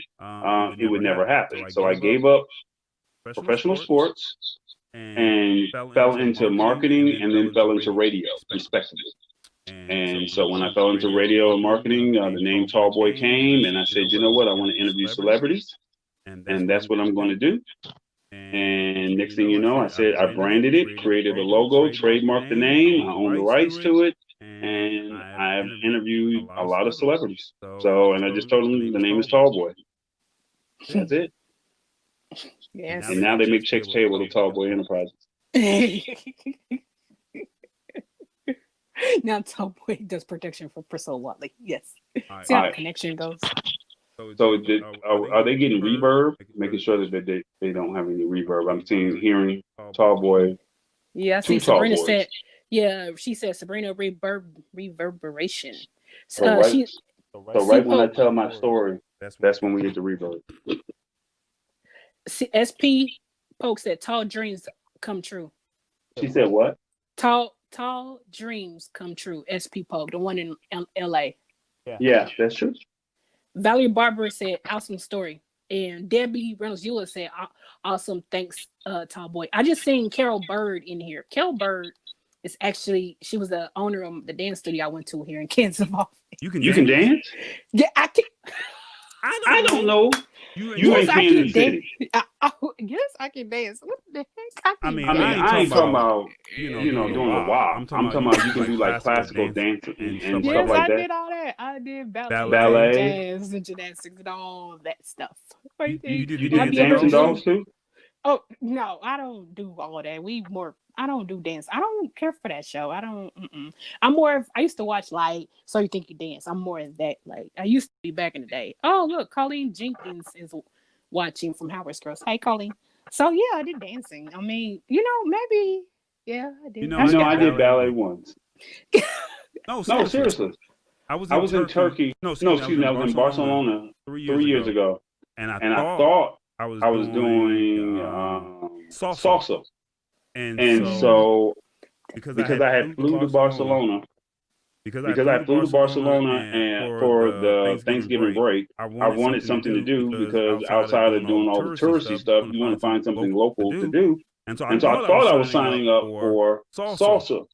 it would never happen. So I gave up professional sports and fell into marketing, and then fell into radio, respectively. And so when I fell into radio and marketing, the name Tall Boy came, and I said, you know what, I want to interview celebrities, and that's what I'm going to do. And next thing you know, I said, I branded it, created a logo, trademarked the name, I own the rights to it, and I've interviewed a lot of celebrities. So, and I just told them the name is Tall Boy. That's it. Yes. And now they make checks payable to Tall Boy Enterprises. Now Tall Boy does protection for Priscilla Watley. Yes. See how the connection goes. So are they getting reverb? Making sure that they don't have any reverb. I'm hearing Tall Boy. Yeah, I see Sabrina said, she said Sabrina reverberation. So right when I tell my story, that's when we get the reverb. SP Polk said tall dreams come true. She said what? Tall dreams come true. SP Polk, the one in LA. Yeah, that's true. Valerie Barber said awesome story. And Debbie Reynolds Eula said awesome, thanks, Tall Boy. I just seen Carol Bird in here. Carol Bird is actually, she was the owner of the dance studio I went to here in Kansas. You can dance? Yeah, I can. I don't know. You in Kansas City. Yes, I can dance. What the heck? I mean, I ain't talking about doing doing the WAP. I'm talking about you can do like classical dance and stuff Yes, like I that. did all that. I did Ballet. jazz, and gymnastics, and all that stuff. What do you think? You You did did the dancing dolls too? Oh no, I don't do all that. I don't do dance. I don't care for that show. I don't. I'm more of. I used to watch like So You Think You Dance. I'm more of that. Like I used to be back in the day. Oh look, Colleen Jenkins is watching from Howard Girls. Hey Colleen. So yeah, I did dancing. I mean, maybe. Yeah, I did. I did ballet once. No, No, seriously. I was in Turkey. No, excuse me. I was in Barcelona 3 years ago, and I thought I was doing salsa. And so because I had flew to Barcelona, and for the Thanksgiving break, I wanted something to do because outside of doing all the touristy stuff, you want to find something local to do. And so I thought I was signing up for salsa.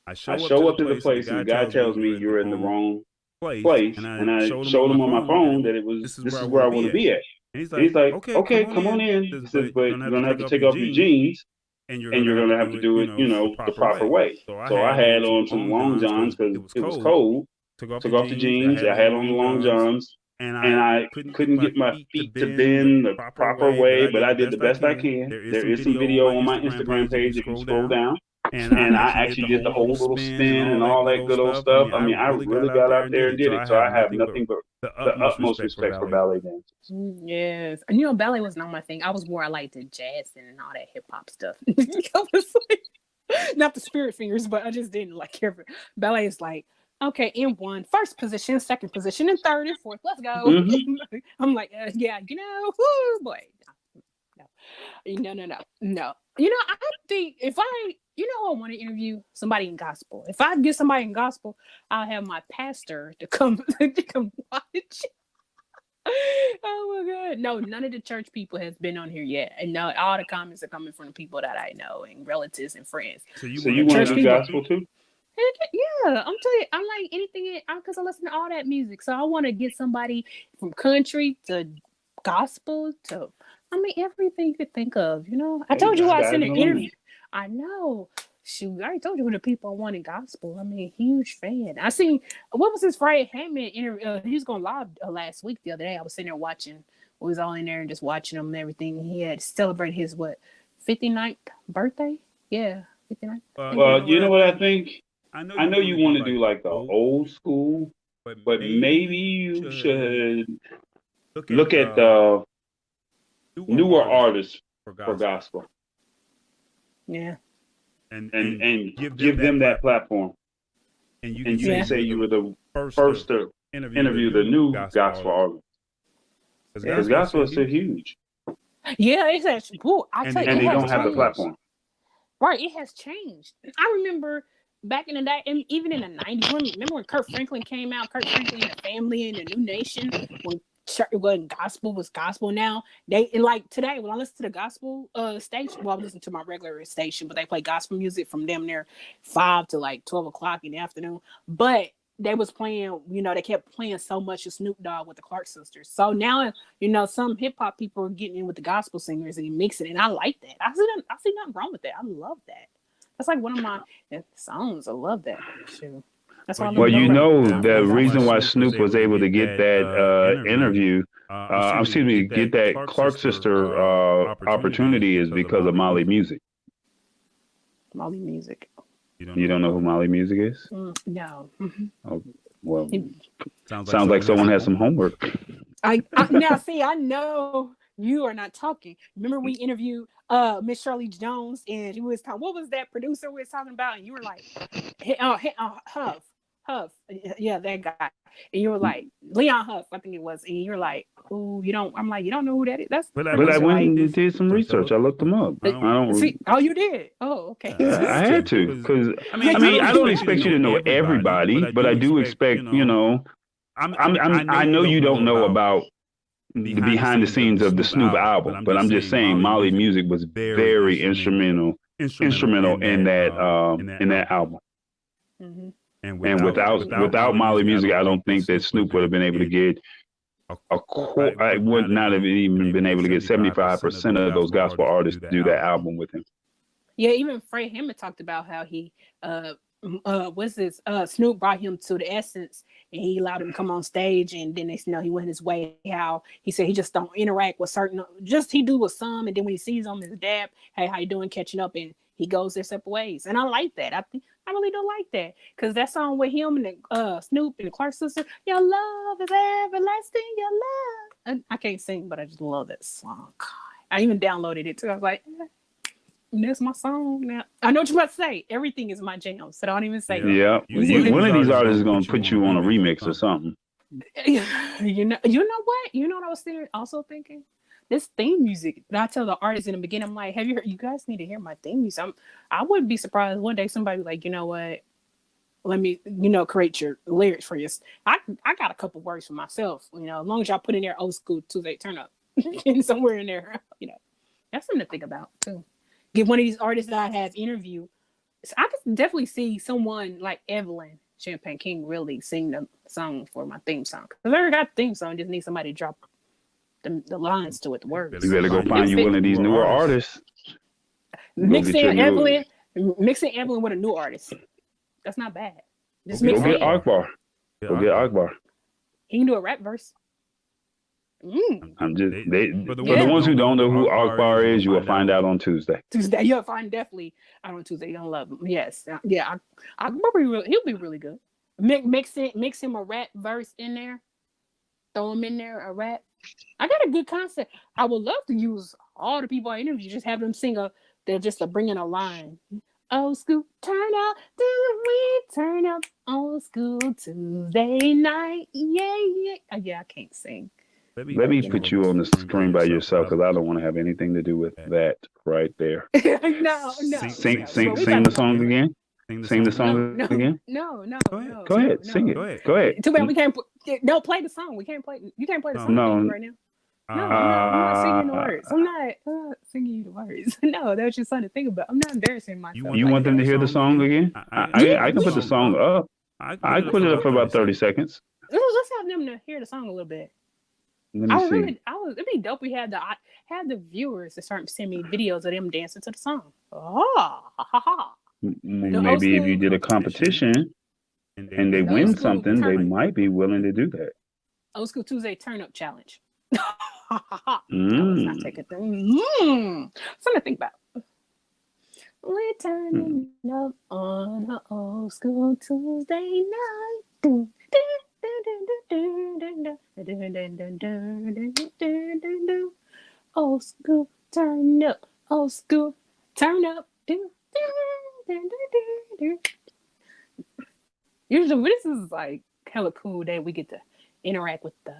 I show up to the place and the guy tells me you're in the wrong place, and I showed him on my phone that this is where I want to be at. And he's like, okay, come on in. He says, but you're gonna have to take off your jeans, and you're gonna have to do it, the proper way. So I had on some long johns because it was cold. Took off the jeans. I had on the long johns, and I couldn't get my feet to bend the proper way, but I did the best I can. There is some video on my Instagram page if you scroll down. And I actually did the whole little spin and all that good old stuff. I mean, I really got out there and did it. So I have nothing but the utmost respect for ballet dancers. Yes. And ballet was not my thing. I was more like the jazz and all that hip hop stuff. I was like, not the spirit fingers, but I just didn't care for ballet. Is like, okay, in one, first position, second position, and third and fourth. Let's go. Mm-hmm. I'm like, yeah, whoo, boy. No. I think if I want to interview somebody in gospel. If I get somebody in gospel, I'll have my pastor to come watch. Oh my God. No, none of the church people has been on here yet. And no, all the comments are coming from the people that I know and relatives and friends. So you want to do gospel too? Yeah, I'm telling you, I like anything because I listen to all that music. So I want to get somebody from country to gospel to everything you could think of, I told you I was in an interview. I know. Shoot, I already told you who the people I want in gospel. Huge fan. I seen, what was his Friday Hammond interview? He was going live last week the other day. I was sitting there watching. We was all in there and just watching him and everything. He had celebrated his, 59th birthday? Yeah, 59th. Well, you know what I think? I know you want to do like the old school, but maybe you should look at the newer artists for gospel. Yeah. And give them that platform. And you can say you were the first to interview the new gospel artists. Because gospel is so huge. Yeah, it's actually cool. And they don't have the platform. Right, it has changed. I remember back in the day, and even in the 90s, remember when Kurt Franklin came out, Kurt Franklin and the Family and the New Nation, when gospel was gospel. Now they like today when I listen to the gospel station, I listen to my regular station, but they play gospel music from damn near 5 to like 12 o'clock in the afternoon. But they was playing, they kept playing so much of Snoop Dogg with the Clark sisters. So now, some hip hop people are getting in with the gospel singers and mixing it, and I like that. I see nothing wrong with that. I love that. That's like one of my songs. I love that. Shoot. Well, the reason why Snoop was able to get that interview, get that Clark sister opportunity is because of Molly Music. Molly Music. You don't know who Molly Music is? No. Oh, well, sounds like someone has some homework. Now see, I know you are not talking. Remember we interviewed Miss Shirley Jones, and she was talking. What was that producer we was talking about? And you were like, Huff, yeah, that guy. And you were like, Leon Huff, I think it was. And you were like, oh, you don't. I'm like, you don't know who that is. That's. But I went and did some research. I looked them up. I don't. See, oh, you did. Oh, okay. I had to because I don't expect you to know everybody, but I do expect I know you don't know about the behind the scenes of the Snoop album, but I'm just saying Molly Music was very instrumental in that album. Mm-hmm. And without Molly Music, I don't think that Snoop would have been able to get I would not have even been able to get 75% of those gospel artists to do that album with him. Yeah, even Fred Hammond talked about how he what's this Snoop brought him to the Essence and he allowed him to come on stage, and then they know he went his way. How he said he just don't interact with certain, just he do with some, and then when he sees them, his dab, hey, how you doing, catching up, and he goes their separate ways. And I like that. I really do like that, because that song with him and Snoop and the Clark sister, your love is everlasting, your love. I can't sing, but I just love that song. God. I even downloaded it too. I was like, that's my song now. I know what you're about to say. Everything is my jam, so don't even say yeah. One of these artists is going to put you on a remix or something. You know what? You know what I was also thinking? This theme music. I tell the artist in the beginning, I'm like, have you heard? You guys need to hear my theme music. I wouldn't be surprised one day somebody be like, you know what? Let me, create your lyrics for you. I got a couple words for myself. As long as y'all put in there old school Tuesday turn up, and somewhere in there, that's something to think about too. Get one of these artists that I have interviewed. So I could definitely see someone like Evelyn Champagne King really sing the song for my theme song. Because I already got the theme song, just need somebody to drop the lines to it, the words. You better go find you one of these newer artists. Mixing Evelyn with a new artist. That's not bad. Just go get Akbar. Go get Akbar. He can do a rap verse. I'm just for the ones who don't know who Akbar is, you will find out on Tuesday. You'll find definitely out on Tuesday. You're gonna love him. Yes, yeah. He'll be really good. Mix him a rap verse in there. Throw him in there a rap. I got a good concept. I would love to use all the people I interview, just have them sing bring in a line. Old school turn up, we turn up. Old school Tuesday night, yeah. I can't sing. Let me put you on the screen by yourself, because I don't want to have anything to do with that right there. No. Sing the song again. Sing the song again. No. Go ahead, sing it. Go ahead. Too bad we can't. No, play the song. We can't play. You can't play the song right now. No, I'm not singing the words. I'm not singing you the words. No, that's just something to think about. I'm not embarrassing myself. You want them to hear the song again? I can put the song up. I put it up for about 30 seconds. Let's have them to hear the song a little bit. It'd be dope. We had the viewers to start sending me videos of them dancing to the song. Maybe if you did a competition and they win something, they might be willing to do that. Old School Tuesday Turn Up Challenge. Not take it. Something to think about. We're turning up on an Old School Tuesday night. Old school turn up, old school turn up. Usually this is like hella cool that we get to interact with the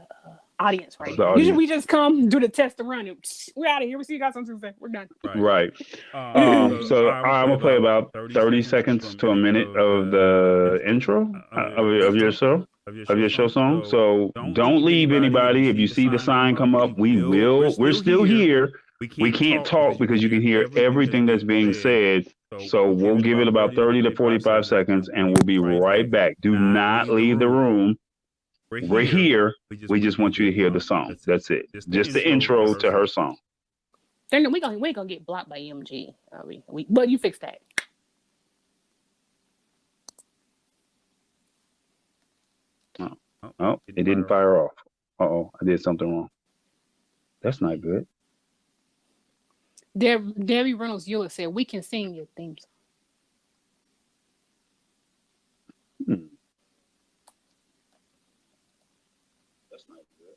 audience right now. Usually we just come do the test and run and we're out of here. We'll see you guys on Tuesday. We're done. Right. So I'm gonna play about 30 seconds to a minute of the intro of your show song. So don't leave anybody. If you see the sign come up, we're still here. We can't talk because you can hear everything that's being said. So we'll give it about 30 to 45 seconds and we'll be right back. Do not leave the room. We're here. We just want you to hear the song. That's it. Just the intro to her song. We ain't gonna get blocked by MG. But you fix that. Oh, it didn't fire off. Uh-oh, I did something wrong. That's not good. Debbie Reynolds Euler said, we can sing your theme song. That's not good.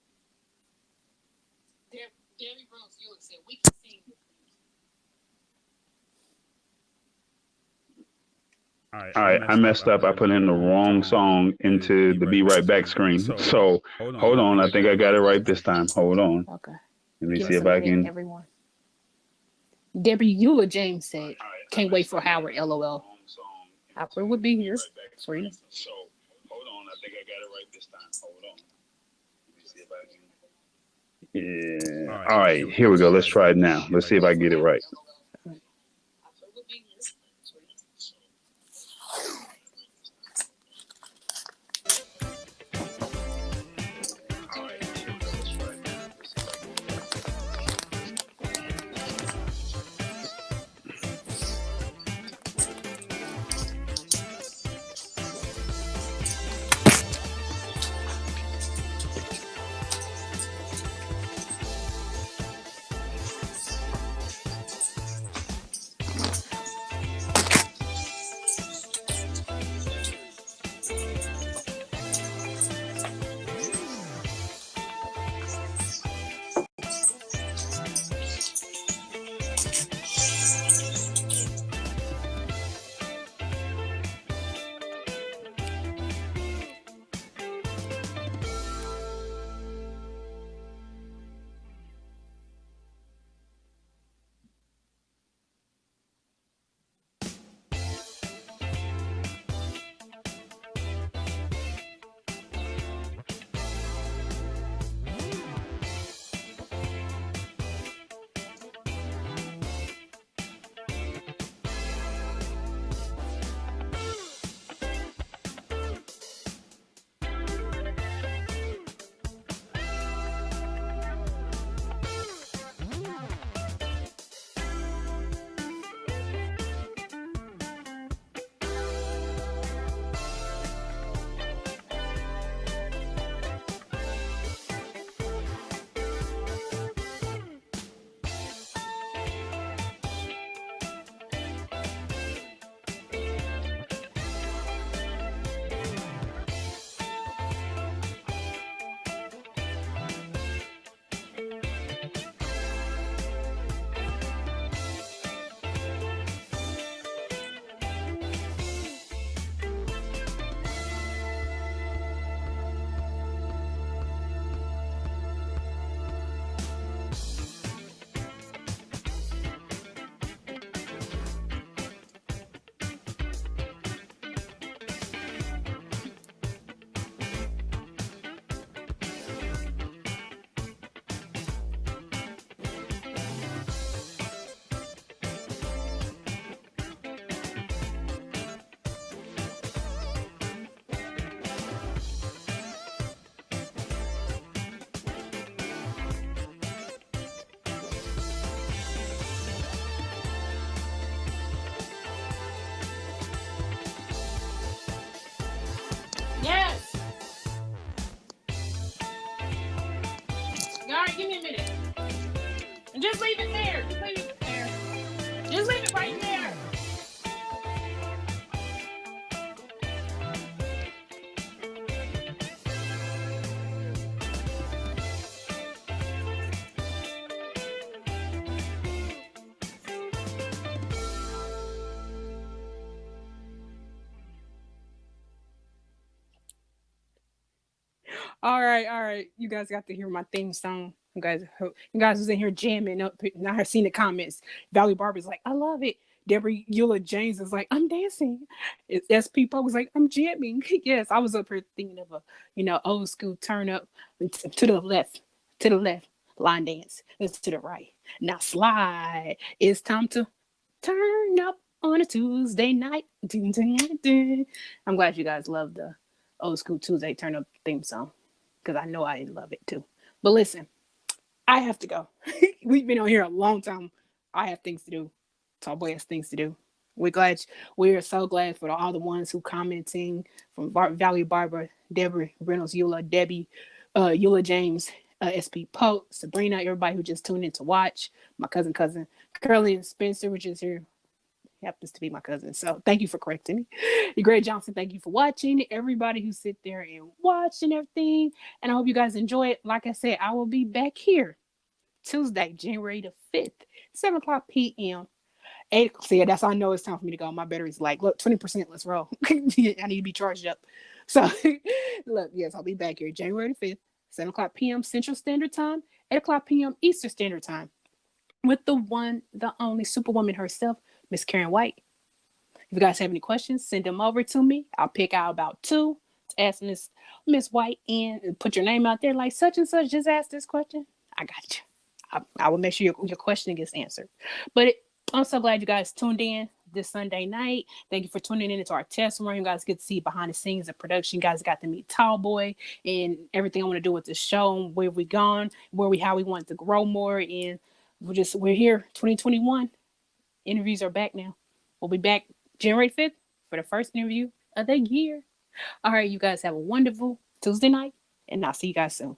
Debbie Reynolds Euler said, we can sing your theme song. All right, I messed up. I put in the wrong song into the Be Right Back screen. So hold on. I think I got it right this time. Hold on. Okay. Let me see if I can. Everyone. Debbie Euler James said, can't wait for Howard, LOL. Howard would be here for you. So hold on. I think I got it right this time. Hold on. Let me see if I can. Yeah. All right. Here we go. Let's try it now. Let's see if I get it right. Just leave it there. Just leave it there. Just leave it right there. All right, all right. You guys got to hear my theme song. You guys was in here jamming up. Now I've seen the comments. Valley Barber's like, I love it. Deborah Eula James is like, I'm dancing. SP Poe was like, I'm jamming. Yes, I was up here thinking of a, old school turn up to the left, line dance. Let's to the right. Now slide. It's time to turn up on a Tuesday night. Ding, ding, ding. I'm glad you guys love the old school Tuesday turn up theme song because I know I love it too. But listen, I have to go. We've been on here a long time. I have things to do. Tall boy has things to do. We are so glad for all the ones who commenting from Valley Barber, Deborah Reynolds, Eula, Debbie, Eula James, SP Pope, Sabrina, everybody who just tuned in to watch. My cousin Curly and Spencer, which is here, happens to be my cousin. So thank you for correcting me. Greg Johnson, thank you for watching. Everybody who sit there and watch and everything. And I hope you guys enjoy it. Like I said, I will be back here Tuesday, January the 5th, 7 o'clock p.m. 8. See, that's how I know it's time for me to go. My battery's like, look, 20%. Let's roll. I need to be charged up. So, look, yes, I'll be back here January the 5th, 7 o'clock p.m. Central Standard Time, 8 o'clock p.m. Eastern Standard Time with the one, the only superwoman herself, Miss Karyn White. If you guys have any questions, send them over to me. I'll pick out about 2 to ask Miss White and put your name out there like such and such. Just ask this question. I got you. I will make sure your question gets answered. But I'm so glad you guys tuned in this Sunday night. Thank you for tuning in into our test run. You guys get to see behind the scenes of production. You guys got to meet Tall Boy and everything I want to do with the show, where we gone, how we want to grow more. And we're here, 2021. Interviews are back now. We'll be back January 5th for the first interview of the year. All right, you guys have a wonderful Tuesday night, and I'll see you guys soon.